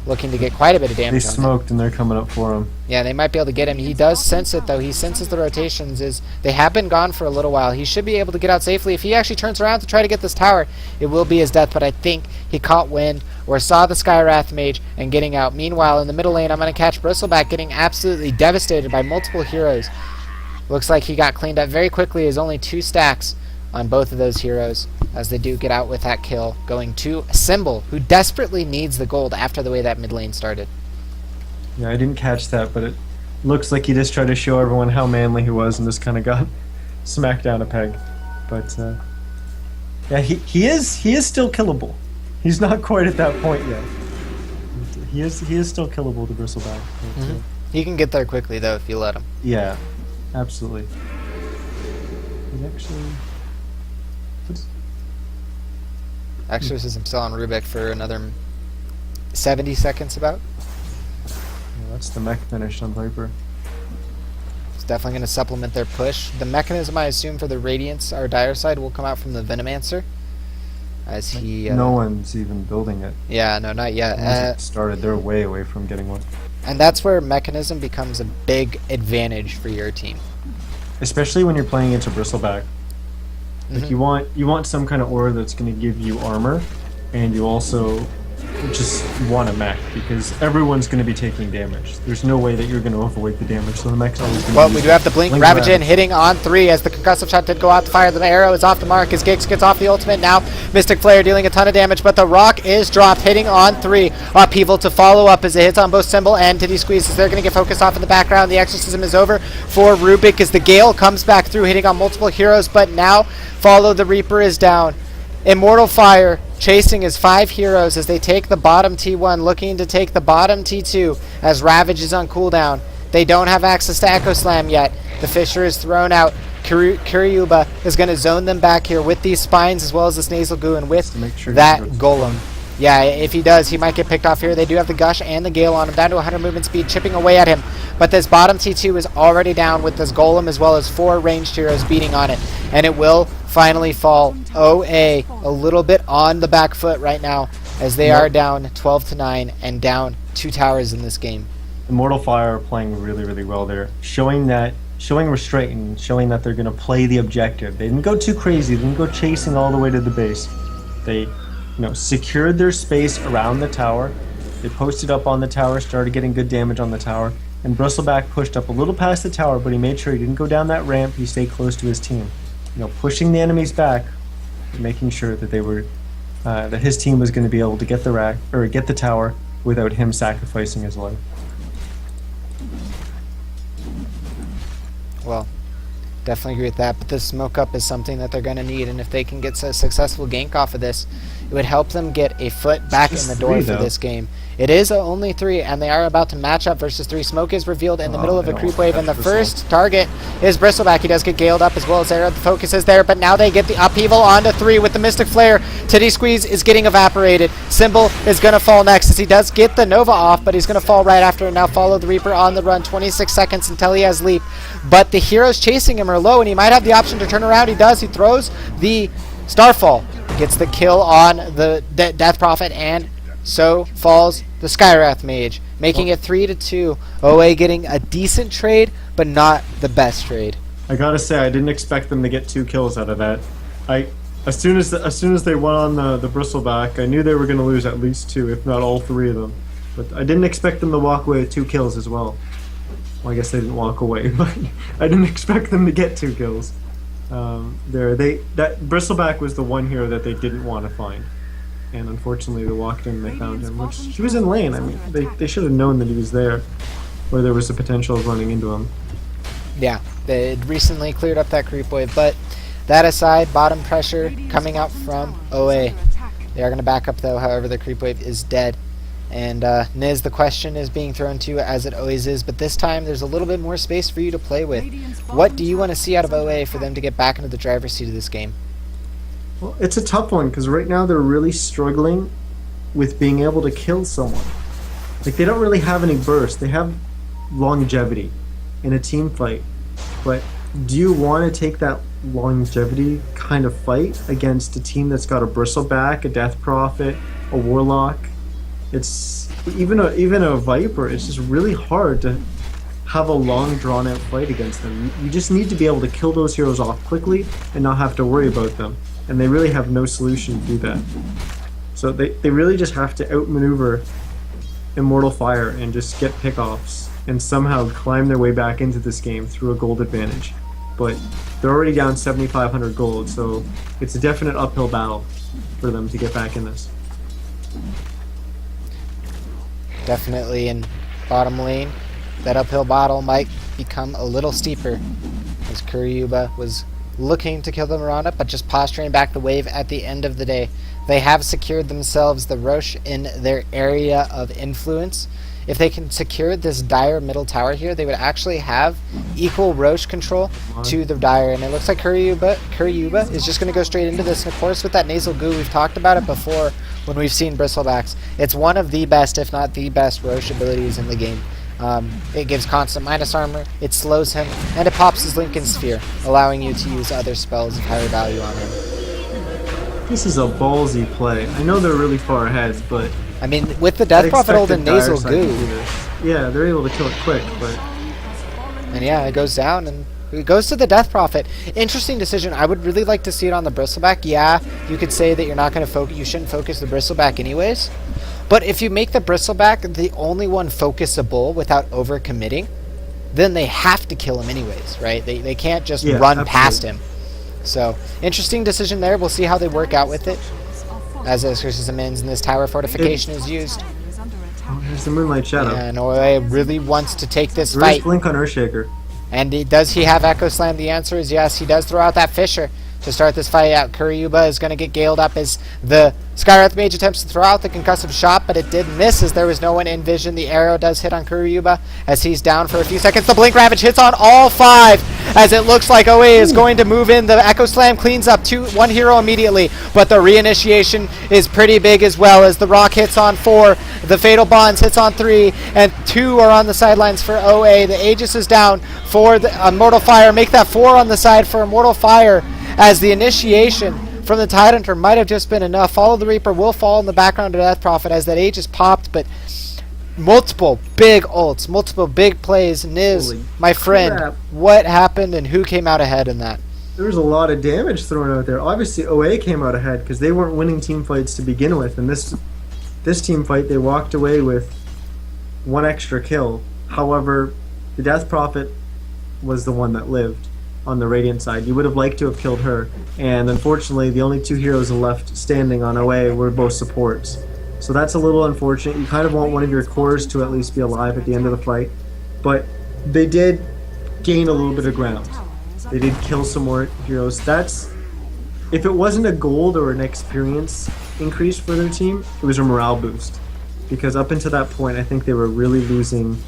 looking to get quite a bit of They damage on him. smoked and they're coming up for him. Yeah, they might be able to get him. He does sense it, though. He senses the rotations. They have been gone for a little while. He should be able to get out safely. If he actually turns around to try to get this tower, it will be his death, but I think he caught wind or saw the Skywrath Mage and getting out. Meanwhile, in the middle lane, I'm going to catch Bristleback getting absolutely devastated by multiple heroes. Looks like he got cleaned up very quickly. There's only 2 stacks on both of those heroes as they do get out with that kill, going to Symbol, who desperately needs the gold after the way that mid lane started. Yeah, I didn't catch that, but it looks like he just tried to show everyone how manly he was and just kind of got smacked down a peg. But yeah, he is still killable. He's not quite at that point yet. He is still killable, the Bristleback. But, He can get there quickly, though, if you let him. yeah, absolutely. He actually. Exorcism still on Rubik for another 70 seconds about. Yeah, that's the mech finish on Viper. It's definitely going to supplement their push. The mechanism, I assume, for the Radiance, our Dire side, will come out from the Venomancer. As he... no one's even building it. Yeah, no, not yet. Once it started, they're way away from getting one. And that's where mechanism becomes a big advantage for your team. Especially when you're playing into Bristleback. Like you want some kind of aura that's going to give you armor, and you also just want a mech because everyone's going to be taking damage. There's no way that you're going to avoid the damage, so the mech's always going to. Well, we do have the Blink Ravage in, hitting on 3 as the concussive shot did go out to fire. The arrow is off the mark as Gix gets off the ultimate. Now Mystic Flare dealing a ton of damage, but the rock is dropped, hitting on 3. Upheaval to follow up as it hits on both Symbol and Titty Squeeze as they're going to get focused off in the background. The Exorcism is over for Rubik as the Gale comes back through, hitting on multiple heroes, but now Follow the Reaper is down. Immortal Fire chasing his 5 heroes as they take the bottom T1, looking to take the bottom T2 as Ravage is on cooldown. They don't have access to Echo Slam yet. The Fisher is thrown out. Kuryuba is going to zone them back here with these spines as well as this nasal goo and with that golem. Yeah, if he does, he might get picked off here. They do have the Gush and the Gale on him, down to 100 movement speed, chipping away at him. But this bottom T2 is already down with this golem as well as 4 ranged heroes beating on it. And it will finally fall. OA a little bit on the back foot right now as they are down 12-9 and down 2 towers in this game. Immortal Fire are playing really, really well there, showing restraint and showing that they're going to play the objective. They didn't go too crazy. They didn't go chasing all the way to the base. They, secured their space around the tower. They posted up on the tower, started getting good damage on the tower, and Bristleback pushed up a little past the tower, but he made sure he didn't go down that ramp. He stayed close to his team, pushing the enemies back, making sure that they were that his team was going to be able to get the tower without him sacrificing his life. Well, definitely agree with that, but this smoke up is something that they're going to need, and if they can get a successful gank off of this, it would help them get a foot back in the door for this game. It is only 3, and they are about to match up versus 3. Smoke is revealed in the middle of a creep wave, and the first target is Bristleback. He does get galed up as well as Arrow. The focus is there, but now they get the upheaval onto 3 with the Mystic Flare. Titty Squeeze is getting evaporated. Symbol is going to fall next as he does get the Nova off, but he's going to fall right after, and now follow the Reaper on the run. 26 seconds until he has leap, but the heroes chasing him are low, and he might have the option to turn around. He does. He throws the Starfall, gets the kill on the Death Prophet, and so falls the Skywrath Mage, making it 3-2. OA getting a decent trade, but not the best trade. I gotta say, I didn't expect them to get 2 kills out of that. As soon as they went on the Bristleback, I knew they were going to lose at least 2, if not all 3 of them. But I didn't expect them to walk away with 2 kills as well. Well, I guess they didn't walk away, but I didn't expect them to get 2 kills. That Bristleback was the one hero that they didn't want to find, and unfortunately they walked in and they found him. Which he was in lane. I mean, they should have known that he was there, or there was a potential of running into him. Yeah, they had recently cleared up that creep wave, but that aside, bottom pressure coming out from OA. They are going to back up though. However, the creep wave is dead. And Niz, the question is being thrown to you as it always is, but this time there's a little bit more space for you to play with. What do you want to see out of OA for them to get back into the driver's seat of this game? Well, it's a tough one because right now they're really struggling with being able to kill someone. Like, they don't really have any burst. They have longevity in a team fight, but do you want to take that longevity kind of fight against a team that's got a Bristleback, a Death Prophet, a Warlock? It's even a Viper. It's just really hard to have a long, drawn-out fight against them. You just need to be able to kill those heroes off quickly and not have to worry about them. And they really have no solution to do that. So they really just have to outmaneuver Immortal Fire and just get pickoffs and somehow climb their way back into this game through a gold advantage. But they're already down 7,500 gold, so it's a definite uphill battle for them to get back in this. Definitely in bottom lane, that uphill battle might become a little steeper as Kuryuba was looking to kill them around it, but just posturing back the wave at the end of the day. They have secured themselves the Roche in their area of influence. If they can secure this Dire middle tower here, they would actually have equal Roche control to the Dire, and it looks like Kuryuba is just going to go straight into this, and of course with that nasal goo, we've talked about it before when we've seen Bristlebacks. It's one of the best, if not the best, Roche abilities in the game. It gives constant minus armor, it slows him, and it pops his Lincoln Sphere, allowing you to use other spells of higher value on him. This is a ballsy play. I know they're really far ahead, but I mean, with the Death Prophet holding nasal goo. Yeah, they're able to kill it quick, but... And yeah, it goes down, and it goes to the Death Prophet. Interesting decision. I would really like to see it on the Bristleback. Yeah, you could say that you're not going to focus. You shouldn't focus the Bristleback anyways. But if you make the Bristleback the only one focusable without overcommitting, then they have to kill him anyways, right? They can't just run past him. So, interesting decision there. We'll see how they work out with it. As exorcism ends and this tower fortification is used. Oh, there's the Moonlight Shadow. And OA really wants to take this Reverse fight. Blink on Earthshaker. And does he have Echo Slam? The answer is yes. He does throw out that Fisher. to start this fight out. Kuryuba is going to get galed up as the Skywrath Mage attempts to throw out the concussive shot, but it did miss as there was no one in vision. The arrow does hit on Kuryuba as he's down for a few seconds. The Blink Ravage hits on all 5 as it looks like OA is going to move in. The Echo Slam cleans up one hero immediately, but the reinitiation is pretty big as well as the Rock hits on 4. The Fatal Bonds hits on 3, and 2 are on the sidelines for OA. The Aegis is down for the Immortal Fire. Make that 4 on the side for Immortal Fire as the initiation from the Tidehunter might have just been enough. Follow the Reaper will fall in the background of Death Prophet as that Aegis popped, but multiple big ults, multiple big plays. Niz, Holy my friend, crap. what happened and who came out ahead in that? There was a lot of damage thrown out there. Obviously, OA came out ahead because they weren't winning team fights to begin with, and this team fight they walked away with 1 extra kill. However, the Death Prophet was the one that lived on the Radiant side. You would have liked to have killed her, and unfortunately the only 2 heroes left standing on OA were both supports. So that's a little unfortunate. You kind of want one of your cores to at least be alive at the end of the fight, but they did gain a little bit of ground. They did kill some more heroes. That's, if it wasn't a gold or an experience increase for their team, it was a morale boost, because up until that point I think they were really losing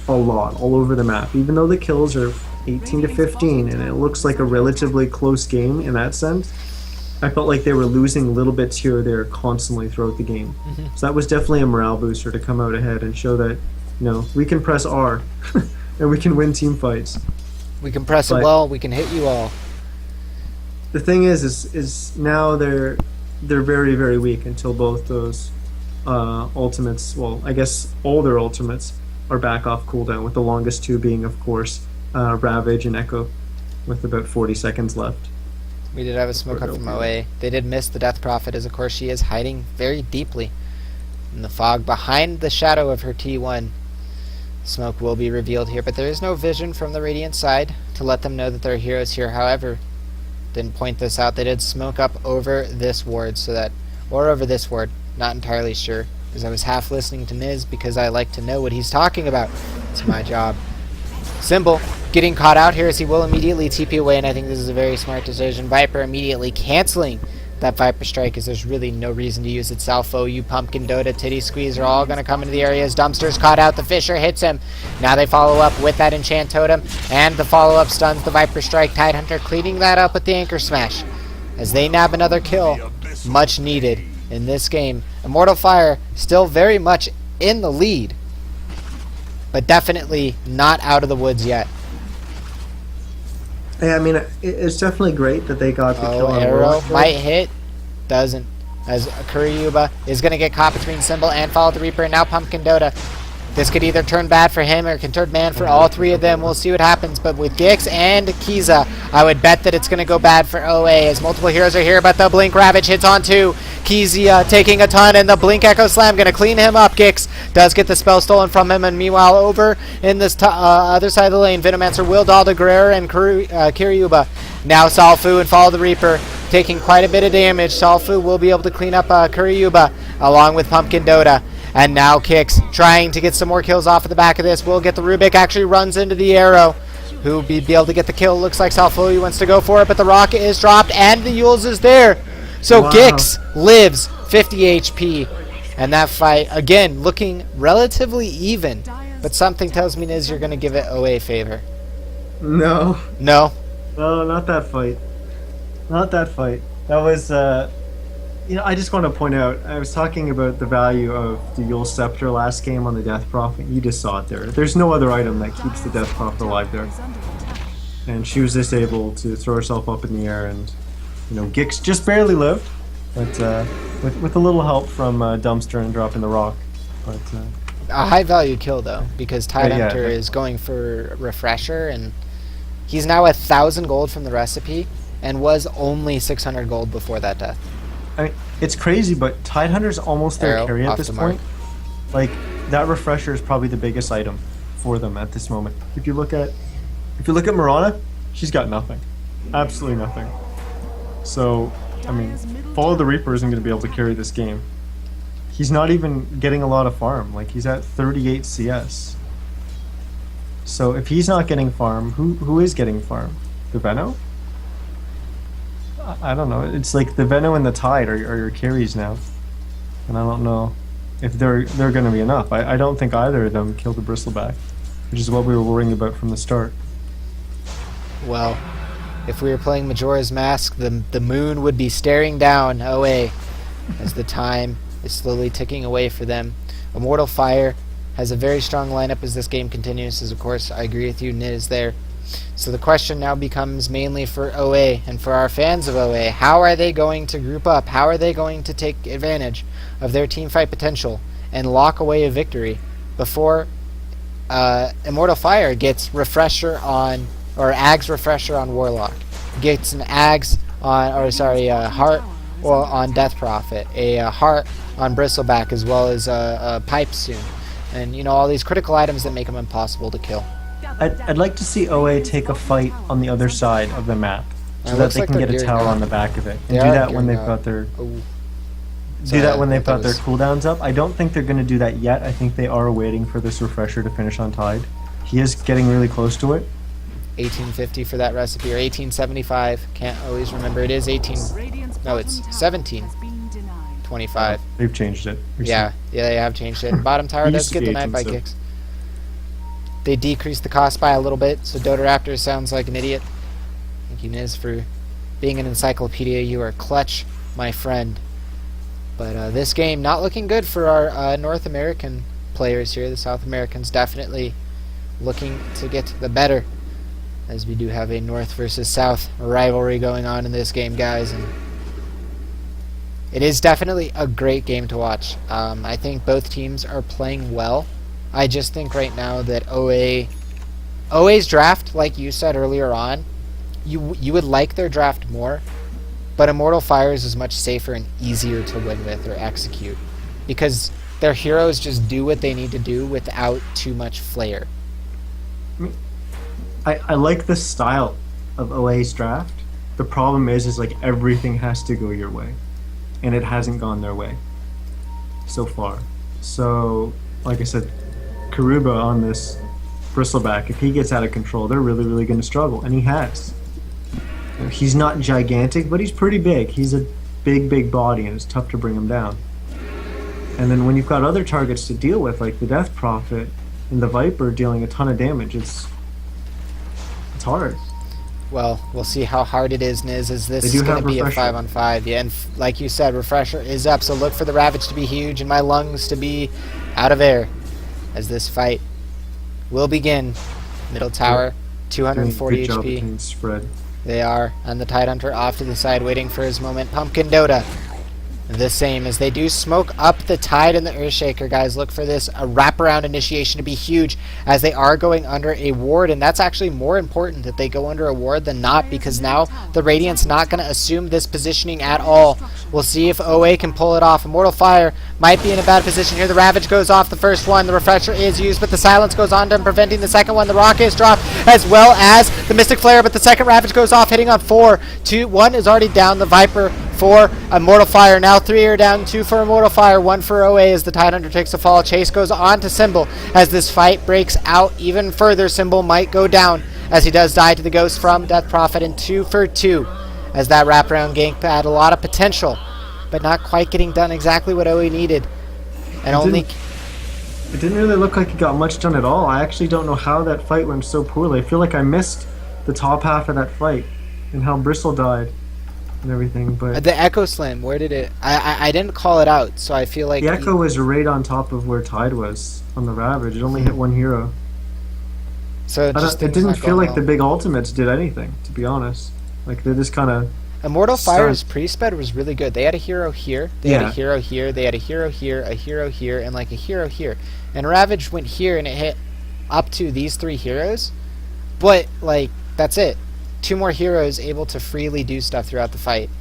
a lot all over the map. Even though the kills are 18 to 15 and it looks like a relatively close game in that sense, I felt like they were losing little bits here or there constantly throughout the game. So that was definitely a morale booster to come out ahead and show that, we can press R and we can win team fights. We can press it well, we can hit you all. The thing is now they're very, very weak until both those ultimates, well, I guess all their ultimates are back off cooldown, with the longest 2 being, of course, Ravage and Echo, with about 40 seconds left. We did have a smoke up from OA. They did miss the Death Prophet, as of course she is hiding very deeply in the fog behind the shadow of her T1. Smoke will be revealed here, but there is no vision from the Radiant side to let them know that there are heroes here. However, didn't point this out. They did smoke up over this ward, or over this ward. Not entirely sure, because I was half listening to Niz because I like to know what he's talking about. It's my job. Symbol getting caught out here as he will immediately TP away, and I think this is a very smart decision. Viper immediately canceling that Viper Strike, as there's really no reason to use it. Salfo, you Pumpkin, Dota, Titty Squeeze are all going to come into the area as Dumpster's caught out. The Fisher hits him. Now they follow up with that Enchant Totem, and the follow-up stuns the Viper Strike. Tidehunter cleaning that up with the Anchor Smash as they nab another kill. Much needed in this game. Immortal Fire still very much in the lead, but definitely not out of the woods yet. Yeah, I mean, it's definitely great that they got the kill on Arrow Rock. might hit, doesn't, as Kuryuba is going to get caught between Symbol and Follow the Reaper, and now Pumpkin Dota. This could either turn bad for him or it can turn bad for all 3 of them. We'll see what happens, but with Gix and Kiza, I would bet that it's going to go bad for OA as multiple heroes are here, but the Blink Ravage hits on 2. Kiza taking a ton, and the Blink Echo Slam going to clean him up. Gix does get the spell stolen from him, and meanwhile over in this other side of the lane, Venomancer will Dahl de Guerrero and Kuryuba. Now Salfu and Follow the Reaper taking quite a bit of damage. Salfu will be able to clean up Kuryuba along with Pumpkin Dota. And now Kix trying to get some more kills off of the back of this. Will get the Rubik, actually runs into the arrow. Who will be able to get the kill? Looks like Salfui wants to go for it, but the rocket is dropped and the Yules is there. So Wow. Gix lives 50 HP. And that fight, again, looking relatively even. But something tells me Niz you're going to give it OA favor. No. No? No, not that fight. Not that fight. That was, I just want to point out, I was talking about the value of the Yule Scepter last game on the Death Prophet. You just saw it there. There's no other item that keeps the Death Prophet alive there. And she was just able to throw herself up in the air, and, Gix just barely lived, but with a little help from Dumpster and dropping the rock. But A high value kill, though, because Tidehunter yeah. is going for Refresher, and he's now 1,000 gold from the recipe, and was only 600 gold before that death. I mean, it's crazy, but Tidehunter's almost their Arrow, carry at off this the mark. point. Like, that Refresher is probably the biggest item for them at this moment. If you look at Mirana, she's got nothing. Absolutely nothing. So, I mean, Follow the Reaper isn't going to be able to carry this game. He's not even getting a lot of farm. Like, he's at 38 CS. So if he's not getting farm, who is getting farm? The Veno? I don't know. It's like the Venom and the Tide are your carries now, and I don't know if they're going to be enough. I don't think either of them killed the Bristleback, which is what we were worrying about from the start. Well, if we were playing Majora's Mask, the moon would be staring down OA as the time is slowly ticking away for them. Immortal Fire has a very strong lineup as this game continues, as of course I agree with you, Nid is there. So the question now becomes mainly for OA and for our fans of OA. How are they going to group up? How are they going to take advantage of their teamfight potential and lock away a victory before Immortal Fire gets refresher on, or Ag's refresher on Warlock, gets an Ag's on, or sorry, Heart or on Death Prophet, a Heart on Bristleback, as well as a Pipe soon, and you know, all these critical items that make them impossible to kill. I'd like to see OA take a fight on the other side of the map, so that they can get a tower on the back of it, and do that when they've got their their cooldowns up. I don't think they're going to do that yet. I think they are waiting for this refresher to finish on Tide. He is getting really close to it. 1850 for that recipe, or 1875. Can't always remember. It is 18. No, it's 1725. They've changed it. Yeah, they have changed it. Bottom tower does get denied by kicks. They decreased the cost by a little bit, so Raptor sounds like an idiot. Thank you, Niz, for being an encyclopedia. You are clutch, my friend. But this game not looking good for our North American players here. The South Americans definitely looking to get the better, as we do have a North versus South rivalry going on in this game, guys. And it is definitely a great game to watch. I think both teams are playing well. I just think right now that OA's draft, like you said earlier on, you would like their draft more, but Immortal Fires is much safer and easier to win with or execute, because their heroes just do what they need to do without too much flair. I like the style of OA's draft. The problem is like everything has to go your way, and it hasn't gone their way so far. So, like I said, Karuba on this Bristleback, if he gets out of control, they're really, really going to struggle, and he has. He's not gigantic, but he's pretty big. He's a big, big body, and it's tough to bring him down. And then when you've got other targets to deal with, like the Death Prophet and the Viper dealing a ton of damage, it's hard. Well, we'll see how hard it is, Niz, as this is going to be a 5-on-5. Yeah, and like you said, Refresher is up, so look for the Ravage to be huge and my lungs to be out of air as this fight will begin. Middle tower, 240 HP. Spread. They are, and the Tidehunter off to the side waiting for his moment. Pumpkin Dota, the same, as they do smoke up the Tide and the Earthshaker, guys. Look for this wraparound initiation to be huge, as they are going under a ward, and that's actually more important that they go under a ward than not, because now the Radiant's not going to assume this positioning at all. We'll see if OA can pull it off. Immortal Fire might be in a bad position here. The Ravage goes off the first one. The Refresher is used, but the Silence goes on to him, preventing the second one. The Rock is dropped, as well as the Mystic Flare, but the second Ravage goes off, hitting on 4. 2, 1 is already down. The Viper for Immortal Fire. Now 3 are down, 2 for Immortal Fire, 1 for OA as the Tidehunter takes a fall. Chase goes on to Symbol as this fight breaks out even further. Symbol might go down as he does die to the Ghost from Death Prophet, and 2 for 2 as that wraparound gank had a lot of potential, but not quite getting done exactly what OA needed. And it didn't really look like he got much done at all. I actually don't know how that fight went so poorly. I feel like I missed the top half of that fight and how Bristle died and everything. But the Echo Slam, where did it? I didn't call it out, so I feel like the Echo was right on top of where Tide was on the Ravage. It only hit one hero. So it didn't feel like the big ultimates did anything, to be honest. Like they just kind of. Immortal Fire's pre-sped was really good. They had a hero here, they had a hero here, they had a hero here, a hero here, and like a hero here. And Ravage went here and it hit up to these 3 heroes, but like that's it. 2 more heroes able to freely do stuff throughout the fight.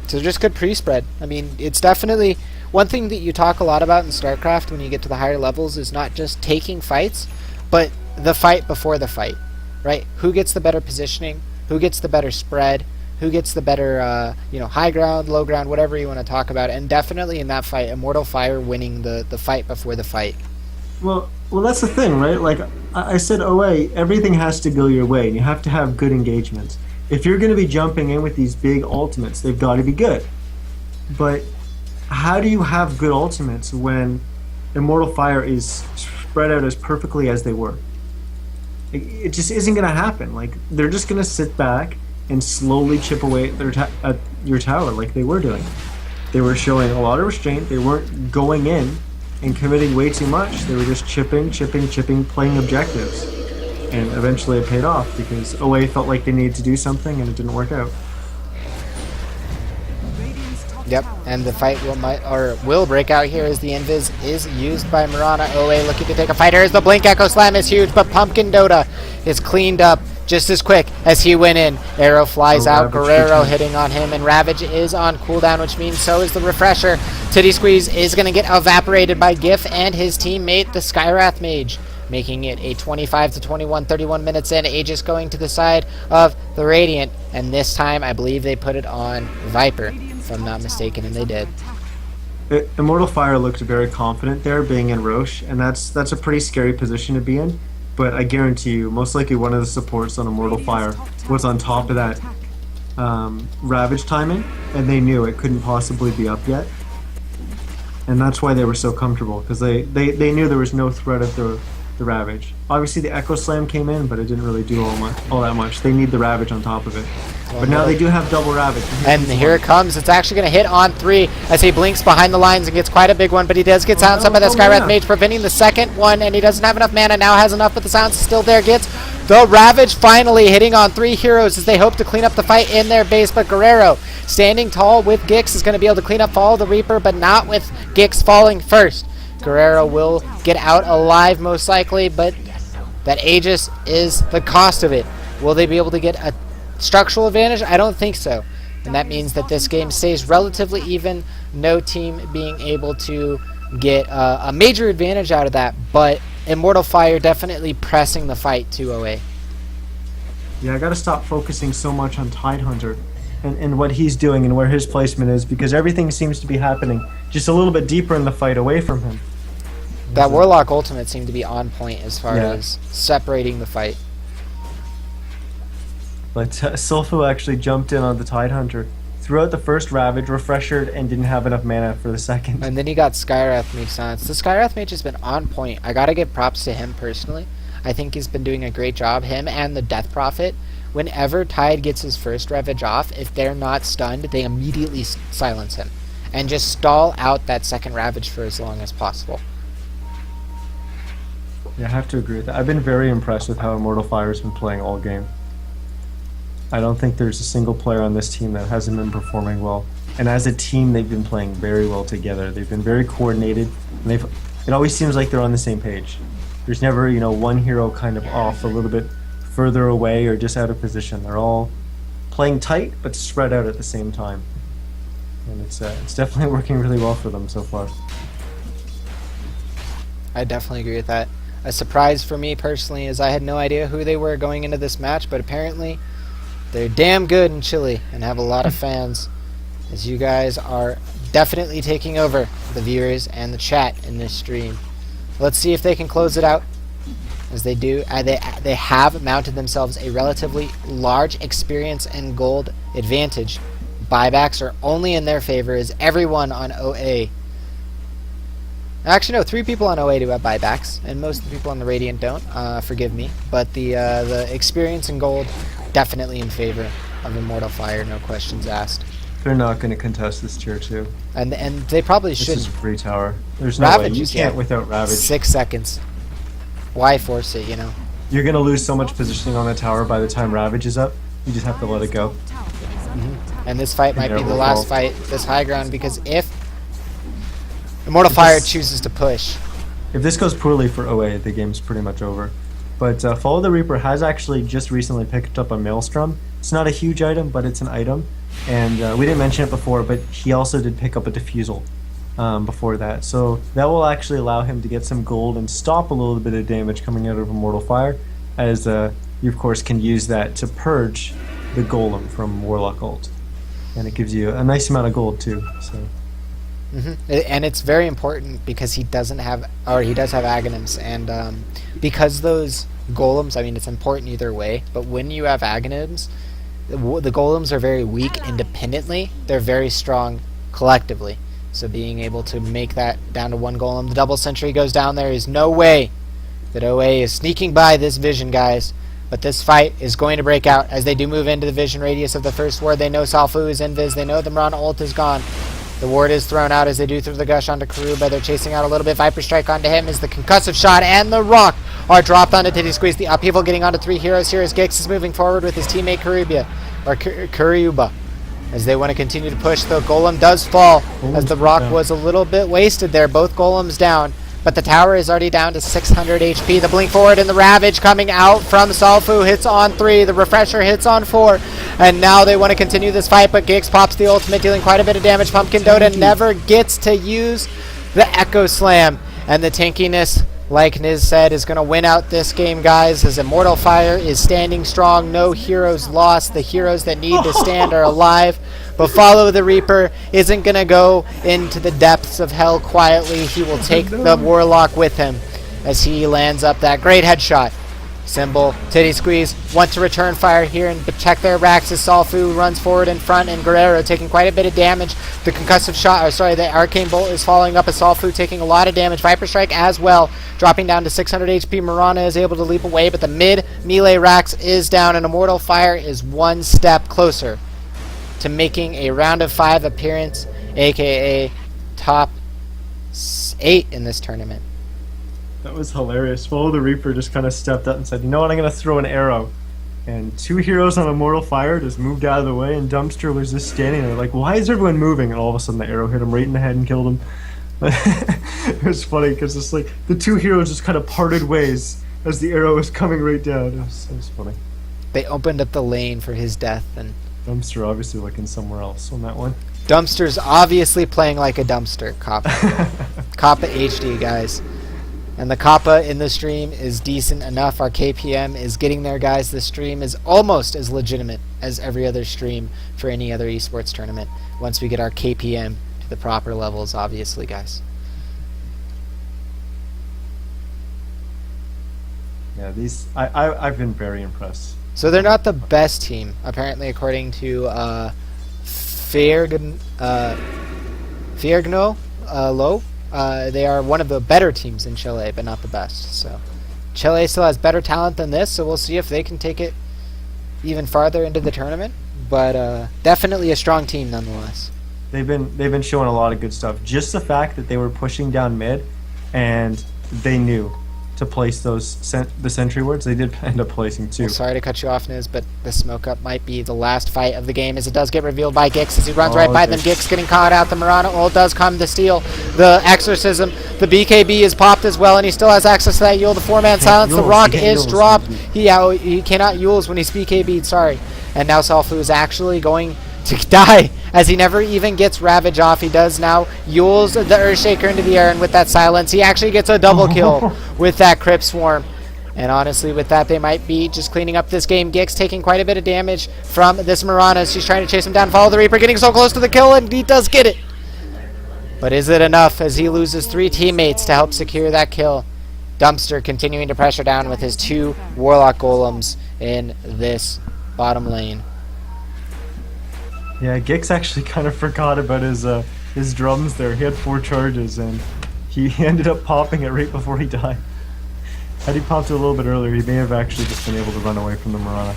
So just good pre-spread. I mean, it's definitely one thing that you talk a lot about in StarCraft when you get to the higher levels is not just taking fights, but the fight before the fight. Right? Who gets the better positioning? Who gets the better spread? Who gets the better, high ground, low ground, whatever you want to talk about? And definitely in that fight, Immortal Fire winning the fight before the fight. Well, that's the thing, right? Like I said, OA, everything has to go your way, and you have to have good engagements. If you're going to be jumping in with these big ultimates, they've got to be good. But how do you have good ultimates when Immortal Fire is spread out as perfectly as they were? It just isn't going to happen. Like, they're just going to sit back and slowly chip away at your tower like they were doing. They were showing a lot of restraint. They weren't going in and committing way too much. They were just chipping, playing objectives. And eventually it paid off because OA felt like they needed to do something and it didn't work out. Yep, and the fight will break out here as the invis is used by Mirana. OA looking to take a fighter as the blink echo slam is huge, but Pumpkin Dota is cleaned up just as quick as he went in. Arrow flies out, Guerrero hitting on him, and Ravage is on cooldown, which means so is the refresher. Titty Squeeze is going to get evaporated by Gif and his teammate, the Skywrath Mage, making it a 25-21, 31 minutes in. Aegis going to the side of the Radiant, and this time I believe they put it on Viper, if I'm not mistaken, and they did. Immortal Fire looked very confident there, being in Roche, and that's a pretty scary position to be in. But I guarantee you, most likely one of the supports on Immortal Fire was on top of that Ravage timing, and they knew it couldn't possibly be up yet. And that's why they were so comfortable, because they knew there was no threat of the Ravage. Obviously the Echo Slam came in, but it didn't really do all that much. They need the Ravage on top of it. But now they do have double Ravage. And here it comes. It's actually going to hit on 3 as he blinks behind the lines and gets quite a big one, but he does get sound some of that Skywrath Mage, preventing the second one, and he doesn't have enough mana. Now has enough, but the sound's still there. Gets the Ravage finally hitting on 3 heroes as they hope to clean up the fight in their base, but Guerrero standing tall with Gix is going to be able to clean up Fall of the Reaper, but not with Gix falling first. Guerrero will get out alive most likely, but that Aegis is the cost of it. Will they be able to get a structural advantage? I don't think so. And that means that this game stays relatively even. No team being able to get a major advantage out of that, but Immortal Fire definitely pressing the fight to OA. Yeah, I gotta stop focusing so much on Tidehunter and what he's doing and where his placement is, because everything seems to be happening just a little bit deeper in the fight away from him. That Warlock ultimate seemed to be on point as far as separating the fight. But Silpho actually jumped in on the Tidehunter, threw out the first Ravage, refreshered, and didn't have enough mana for the second. And then he got Skywrath Mage silence. The Skywrath Mage has been on point. I gotta give props to him personally. I think he's been doing a great job. Him and the Death Prophet. Whenever Tide gets his first Ravage off, if they're not stunned, they immediately silence him. And just stall out that second Ravage for as long as possible. Yeah, I have to agree with that. I've been very impressed with how Immortal Fire's been playing all game. I don't think there's a single player on this team that hasn't been performing well. And as a team, they've been playing very well together. They've been very coordinated, and it always seems like they're on the same page. There's never, one hero kind of off a little bit further away or just out of position. They're all playing tight, but spread out at the same time. And it's definitely working really well for them so far. I definitely agree with that. A surprise for me personally is I had no idea who they were going into this match, but apparently they're damn good in Chile and have a lot of fans, as you guys are definitely taking over the viewers and the chat in this stream. Let's see if they can close it out. As they do, they have mounted themselves a relatively large experience and gold advantage. Buybacks are only in their favor, as everyone on OA. Actually, no, 3 people on OA do have buybacks, and most of the people on the Radiant don't. Forgive me, but the experience and gold definitely in favor of Immortal Fire, no questions asked. They're not going to contest this tier 2. And they probably shouldn't. This is free tower. There's no way. You can't without Ravage. 6 seconds. Why force it, You're going to lose so much positioning on the tower by the time Ravage is up. You just have to let it go. And this fight might be the last fight, this high ground, because if Immortal Fire chooses to push. If this goes poorly for OA, the game's pretty much over. But Fall of the Reaper has actually just recently picked up a Maelstrom. It's not a huge item, but it's an item. And we didn't mention it before, but he also did pick up a Diffusal before that. So that will actually allow him to get some gold and stop a little bit of damage coming out of Immortal Fire, as you of course can use that to purge the Golem from Warlock ult. And it gives you a nice amount of gold too. So And it's very important because he does have Aghanims, and because those golems, I mean, it's important either way, but when you have Aghanims, the golems are very weak independently. They're very strong collectively. So being able to make that down to one golem, the double sentry goes down. There is no way that OA is sneaking by this vision, guys. But this fight is going to break out as they do move into the vision radius of the first ward. They know Salfu is invis. They know the Marana ult is gone. The ward is thrown out as they do throw the gush onto Karuba. They're chasing out a little bit. Viper strike onto him is the concussive shot, and the rock are dropped onto Titty Squeeze. The upheaval getting onto 3 heroes here as Gix is moving forward with his teammate Karuba. As they want to continue to push, the golem does fall as the rock was a little bit wasted there. Both golems down, but the tower is already down to 600 HP. The blink forward and the ravage coming out from Salfu hits on 3. The refresher hits on 4. And now they want to continue this fight, but Gix pops the ultimate, dealing quite a bit of damage. Pumpkin Dota never gets to use the Echo Slam. And the tankiness, like Niz said, is going to win out this game, guys, as Immortal Fire is standing strong. No heroes lost. The heroes that need to stand are alive. But Follow the Reaper isn't going to go into the depths of hell quietly. He will take the Warlock with him as he lands up that great headshot. Symbol, Titty Squeeze, want to return fire here and protect their racks as Salfu runs forward in front, and Guerrero taking quite a bit of damage. The concussive shot, the Arcane Bolt is following up as Salfu taking a lot of damage. Viper Strike as well, dropping down to 600 HP. Marana is able to leap away, but the mid melee racks is down, and Immortal Fire is one step closer to making a round of 5 appearance, aka top 8 in this tournament. That was hilarious. Follow the Reaper just kind of stepped up and said, you know what, I'm going to throw an arrow. And 2 heroes on Immortal Fire just moved out of the way, and Dumpster was just standing there like, why is everyone moving? And all of a sudden the arrow hit him right in the head and killed him. It was funny because it's like the 2 heroes just kind of parted ways as the arrow was coming right down. It was funny. They opened up the lane for his death, and Dumpster obviously looking somewhere else on that one. Dumpster's obviously playing like a dumpster. Kappa. Kappa HD, guys. And the Kappa in the stream is decent enough. Our KPM is getting there, guys. The stream is almost as legitimate as every other stream for any other esports tournament once we get our KPM to the proper levels, obviously, guys. Yeah, I've been very impressed. So they're not the best team, apparently, according to Fiergno Low. They are one of the better teams in Chile, but not the best. So Chile still has better talent than this, so we'll see if they can take it even farther into the tournament. But definitely a strong team nonetheless. They've been showing a lot of good stuff. Just the fact that they were pushing down mid, and they knew to place those the sentry wards. They did end up placing 2. Well, sorry to cut you off, Niz, but the smoke up might be the last fight of the game, as it does get revealed by Gix as he runs right by them. Gix getting caught out. The Marana ult does come to steal the exorcism. The BKB is popped as well, and he still has access to that Yule. The 4-man silence. The rock is dropped. He cannot Yules when he's BKB'd, sorry. And now Salfu is actually going to die as he never even gets Ravage off. He does now Yules the Earthshaker into the air, and with that silence he actually gets a double kill with that Crypt Swarm. And honestly, with that, they might be just cleaning up this game. Gix taking quite a bit of damage from this Marana as she's trying to chase him down. Follow the Reaper, getting so close to the kill, and he does get it. But is it enough as he loses 3 teammates to help secure that kill? Dumpster continuing to pressure down with his 2 Warlock Golems in this bottom lane. Yeah, Gix actually kind of forgot about his drums there. He had 4 charges, and he ended up popping it right before he died. Had he popped it a little bit earlier, he may have actually just been able to run away from the Marana.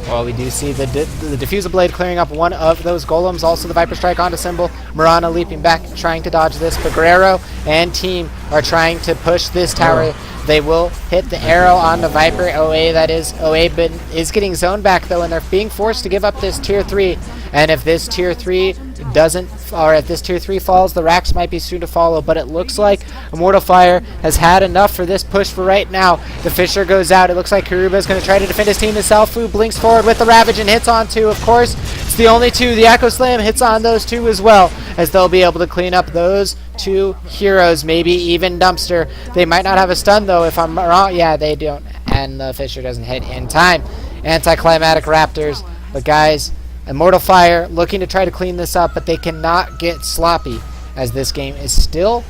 Well, we do see the Diffuser Blade clearing up one of those golems. Also the Viper Strike onto Symbol. Marana leaping back, trying to dodge this. But Guerrero and team are trying to push this tower. They will hit the arrow on the Viper. OA, that is. OA but is getting zoned back, though, and they're being forced to give up this tier 3. And if this tier 3 doesn't, or if this tier 3 falls, the racks might be soon to follow. But it looks like Immortal Fire has had enough for this push for right now. The Fisher goes out. It looks like Karuba is going to try to defend his team. The Salfu blinks forward with the Ravage and hits on 2. Of course, it's the only 2. The Echo Slam hits on those 2 as well, as they'll be able to clean up those 2 heroes, maybe even Dumpster. They might not have a stun, though, if I'm wrong. Yeah, they don't. And the Fisher doesn't hit in time. Anticlimactic Raptors. But guys, Immortal Fire looking to try to clean this up, but they cannot get sloppy as this game is still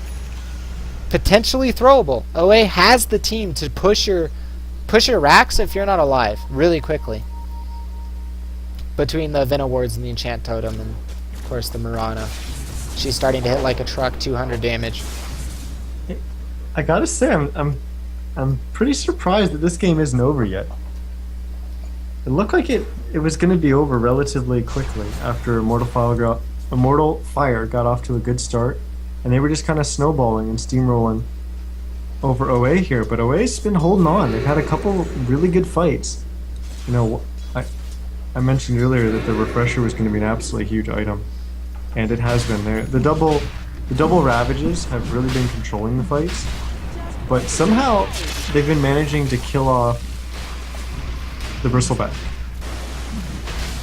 potentially throwable. OA has the team to push your racks if you're not alive really quickly. Between the Vin Awards and the Enchant Totem and of course the Mirana. She's starting to hit like a truck, 200 damage. I gotta say, I'm pretty surprised that this game isn't over yet. It looked like it was going to be over relatively quickly after Immortal Fire got off to a good start, and they were just kind of snowballing and steamrolling over OA here. But OA's been holding on. They've had a couple really good fights. You know, I mentioned earlier that the refresher was going to be an absolutely huge item, and it has been. The double Ravages have really been controlling the fights, but somehow they've been managing to kill off the Bristleback.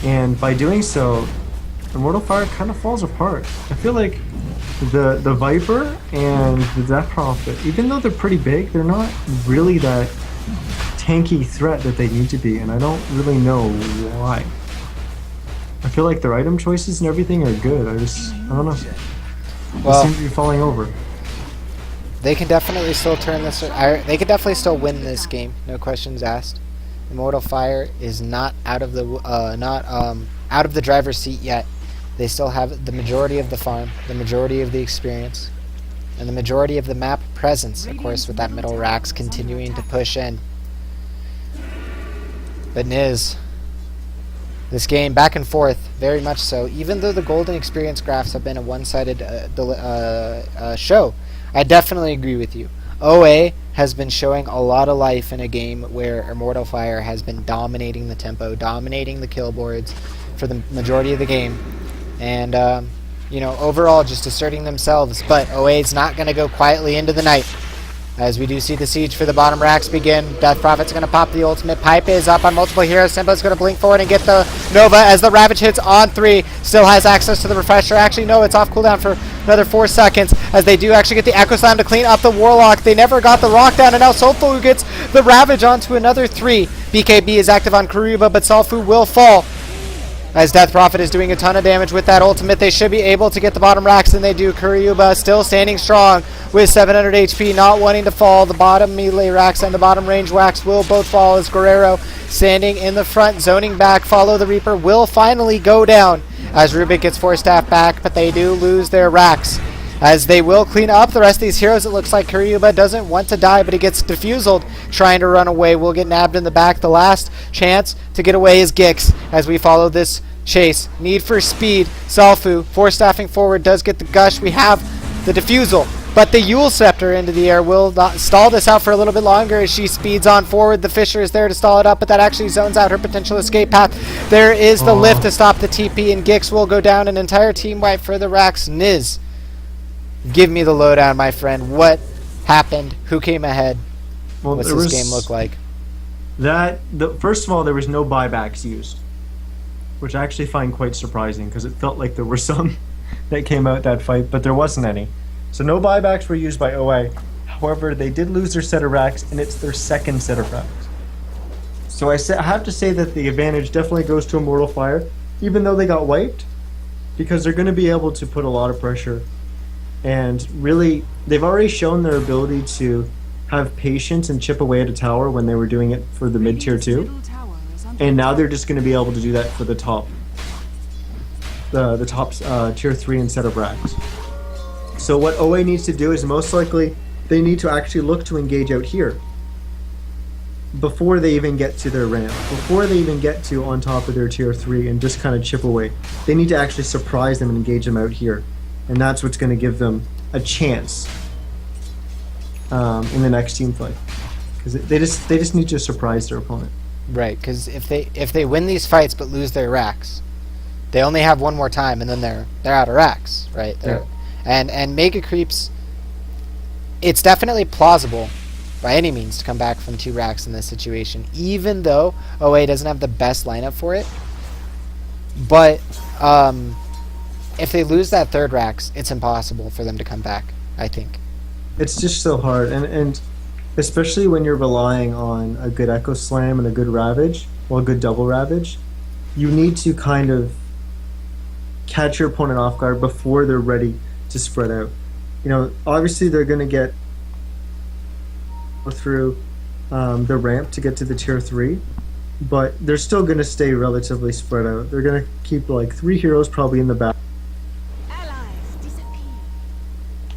And by doing so, Immortal Fire kind of falls apart. I feel like the Viper and the Death Prophet, even though they're pretty big, they're not really that tanky threat that they need to be, and I don't really know why. I feel like their item choices and everything are good. I don't know. Well, they seem to be falling over. They can definitely still turn this. They could definitely still win this game. No questions asked. Immortal Fire is not out of the out of the driver's seat yet. They still have the majority of the farm, the majority of the experience, and the majority of the map presence. Of course, with that middle racks continuing to push in. But Niz, this game back and forth, very much so. Even though the golden experience graphs have been a one-sided show, I definitely agree with you. OA has been showing a lot of life in a game where Immortal Fire has been dominating the tempo, dominating the kill boards for the majority of the game, and you know, overall just asserting themselves. But OA is not going to go quietly into the night, as we do see the siege for the bottom racks begin. Death Prophet's going to pop the ultimate. Pipe is up on multiple heroes. Simba's going to blink forward and get the Nova as the Ravage hits on 3. Still has access to the refresher. Actually, no, it's off cooldown for another 4 seconds, as they do actually get the Echo Slam to clean up the Warlock. They never got the Rock down, and now Solfu gets the Ravage onto another 3. BKB is active on Karuba, but Solfu will fall, as Death Prophet is doing a ton of damage with that ultimate. They should be able to get the bottom racks, and they do. Karyuba still standing strong with 700 HP, not wanting to fall. The bottom melee racks and the bottom range racks will both fall, as Guerrero standing in the front, zoning back. Follow the Reaper will finally go down, as Rubik gets 4 staff back, but they do lose their racks, as they will clean up the rest of these heroes. It looks like Karyuba doesn't want to die, but he gets diffuseled trying to run away. Will get nabbed in the back. The last chance to get away is Gix, as we follow this chase. Need for speed. Salfu, 4 staffing forward, does get the gush. We have the defusal, but the Yule Scepter into the air will not stall this out for a little bit longer as she speeds on forward. The Fisher is there to stall it up, but that actually zones out her potential escape path. There is the lift to stop the TP, and Gix will go down. An entire team wipe for the racks. Niz, give me the lowdown, my friend. What happened? Who came ahead? Well, what's this game look like? First of all, there was no buybacks used, which I actually find quite surprising, because it felt like there were some that came out that fight, but there wasn't any. So no buybacks were used by OA. However, they did lose their set of racks, and it's their second set of racks. So I have to say that the advantage definitely goes to Immortal Fire, even though they got wiped, because they're going to be able to put a lot of pressure. And really, they've already shown their ability to have patience and chip away at a tower when they were doing it for the mid-tier 2. And now they're just going to be able to do that for the top tier 3 instead of racks. So what OA needs to do is most likely they need to actually look to engage out here before they even get to their ramp, before they even get to on top of their tier 3 and just kind of chip away. They need to actually surprise them and engage them out here. And that's what's going to give them a chance in the next team fight. Because they just need to surprise their opponent. Right, because if they win these fights but lose their racks, they only have one more time, and then they're out of racks, right? Yeah. And Mega Creeps, it's definitely plausible by any means to come back from 2 racks in this situation, even though OA doesn't have the best lineup for it. But if they lose that 3rd racks, it's impossible for them to come back, I think. It's just so hard, and especially when you're relying on a good Echo Slam and a good Ravage, well, a good double Ravage, you need to kind of catch your opponent off guard before they're ready to spread out. Obviously they're going to go through the ramp to get to the tier 3, but they're still going to stay relatively spread out. They're going to keep like 3 heroes probably in the back.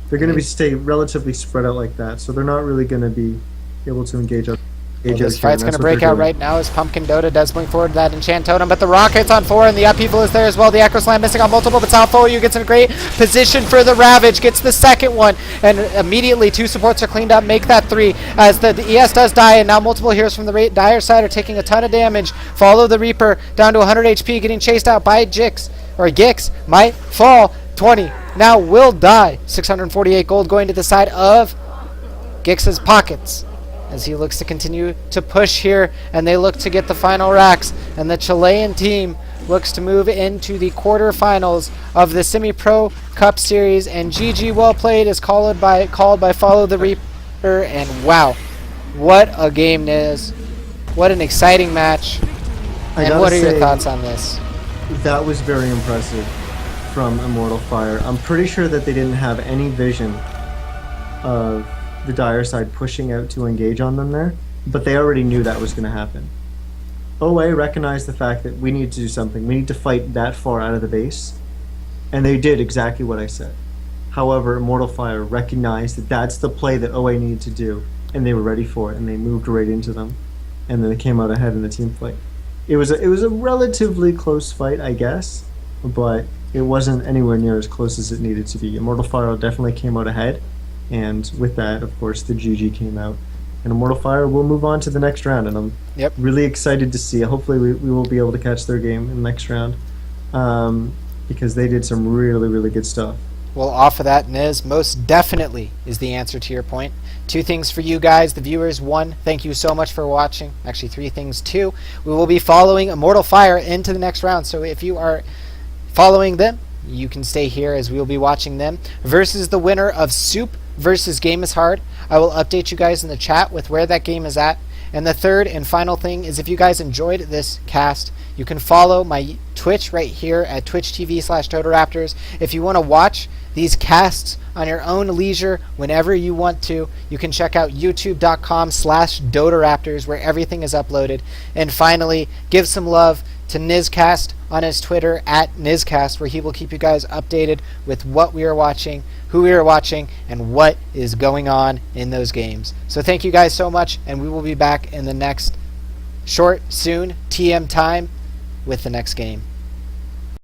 They're going to stay relatively spread out like that, so they're not really going to be able to engage up. This fight's going to break out right now as Pumpkin Dota does blink forward to that Enchant Totem, but the Rocket's on 4 and the Upheaval is there as well. The Echo Slam missing on multiple, but Salfolio gets in a great position for the Ravage, gets the second one, and immediately 2 supports are cleaned up, make that 3 as the ES does die, and now multiple heroes from the Dire side are taking a ton of damage. Follow the Reaper down to 100 HP, getting chased out by Gix, might fall. 20 now will die. 648 gold going to the side of Gix's pockets as he looks to continue to push here, and they look to get the final racks, and the Chilean team looks to move into the quarterfinals of the Semi-Pro Cup Series, and GG well played is called by Follow the Reaper, and wow, what a game, Niz. What an exciting match. And what are your thoughts on this? That was very impressive from Immortal Fire. I'm pretty sure that they didn't have any vision of the Dire side pushing out to engage on them there, but they already knew that was going to happen. OA recognized the fact that we need to do something. We need to fight that far out of the base, and they did exactly what I said. However, Immortal Fire recognized that that's the play that OA needed to do, and they were ready for it, and they moved right into them, and then they came out ahead in the team fight. It was a relatively close fight, I guess, but it wasn't anywhere near as close as it needed to be. Immortal Fire definitely came out ahead, and with that, of course, the GG came out. And Immortal Fire will move on to the next round, and I'm really excited to see. Hopefully we will be able to catch their game in the next round, because they did some really, really good stuff. Well, off of that, Niz, most definitely is the answer to your point. 2 things for you guys, the viewers. 1, thank you so much for watching. Actually, 3 things. 2, we will be following Immortal Fire into the next round, so if you are following them, you can stay here as we will be watching them versus the winner of Soup versus Game is Hard. I will update you guys in the chat with where that game is at. And the third and final thing is, if you guys enjoyed this cast, you can follow my Twitch right here at twitch.tv/DotaRaptors. If you want to watch these casts on your own leisure whenever you want to, you can check out youtube.com/DotaRaptors, where everything is uploaded. And finally, give some love to Nizcast on his Twitter at Nizcast, where he will keep you guys updated with what we are watching, who we are watching, and what is going on in those games. So thank you guys so much, and we will be back in the next soon TM time with the next game.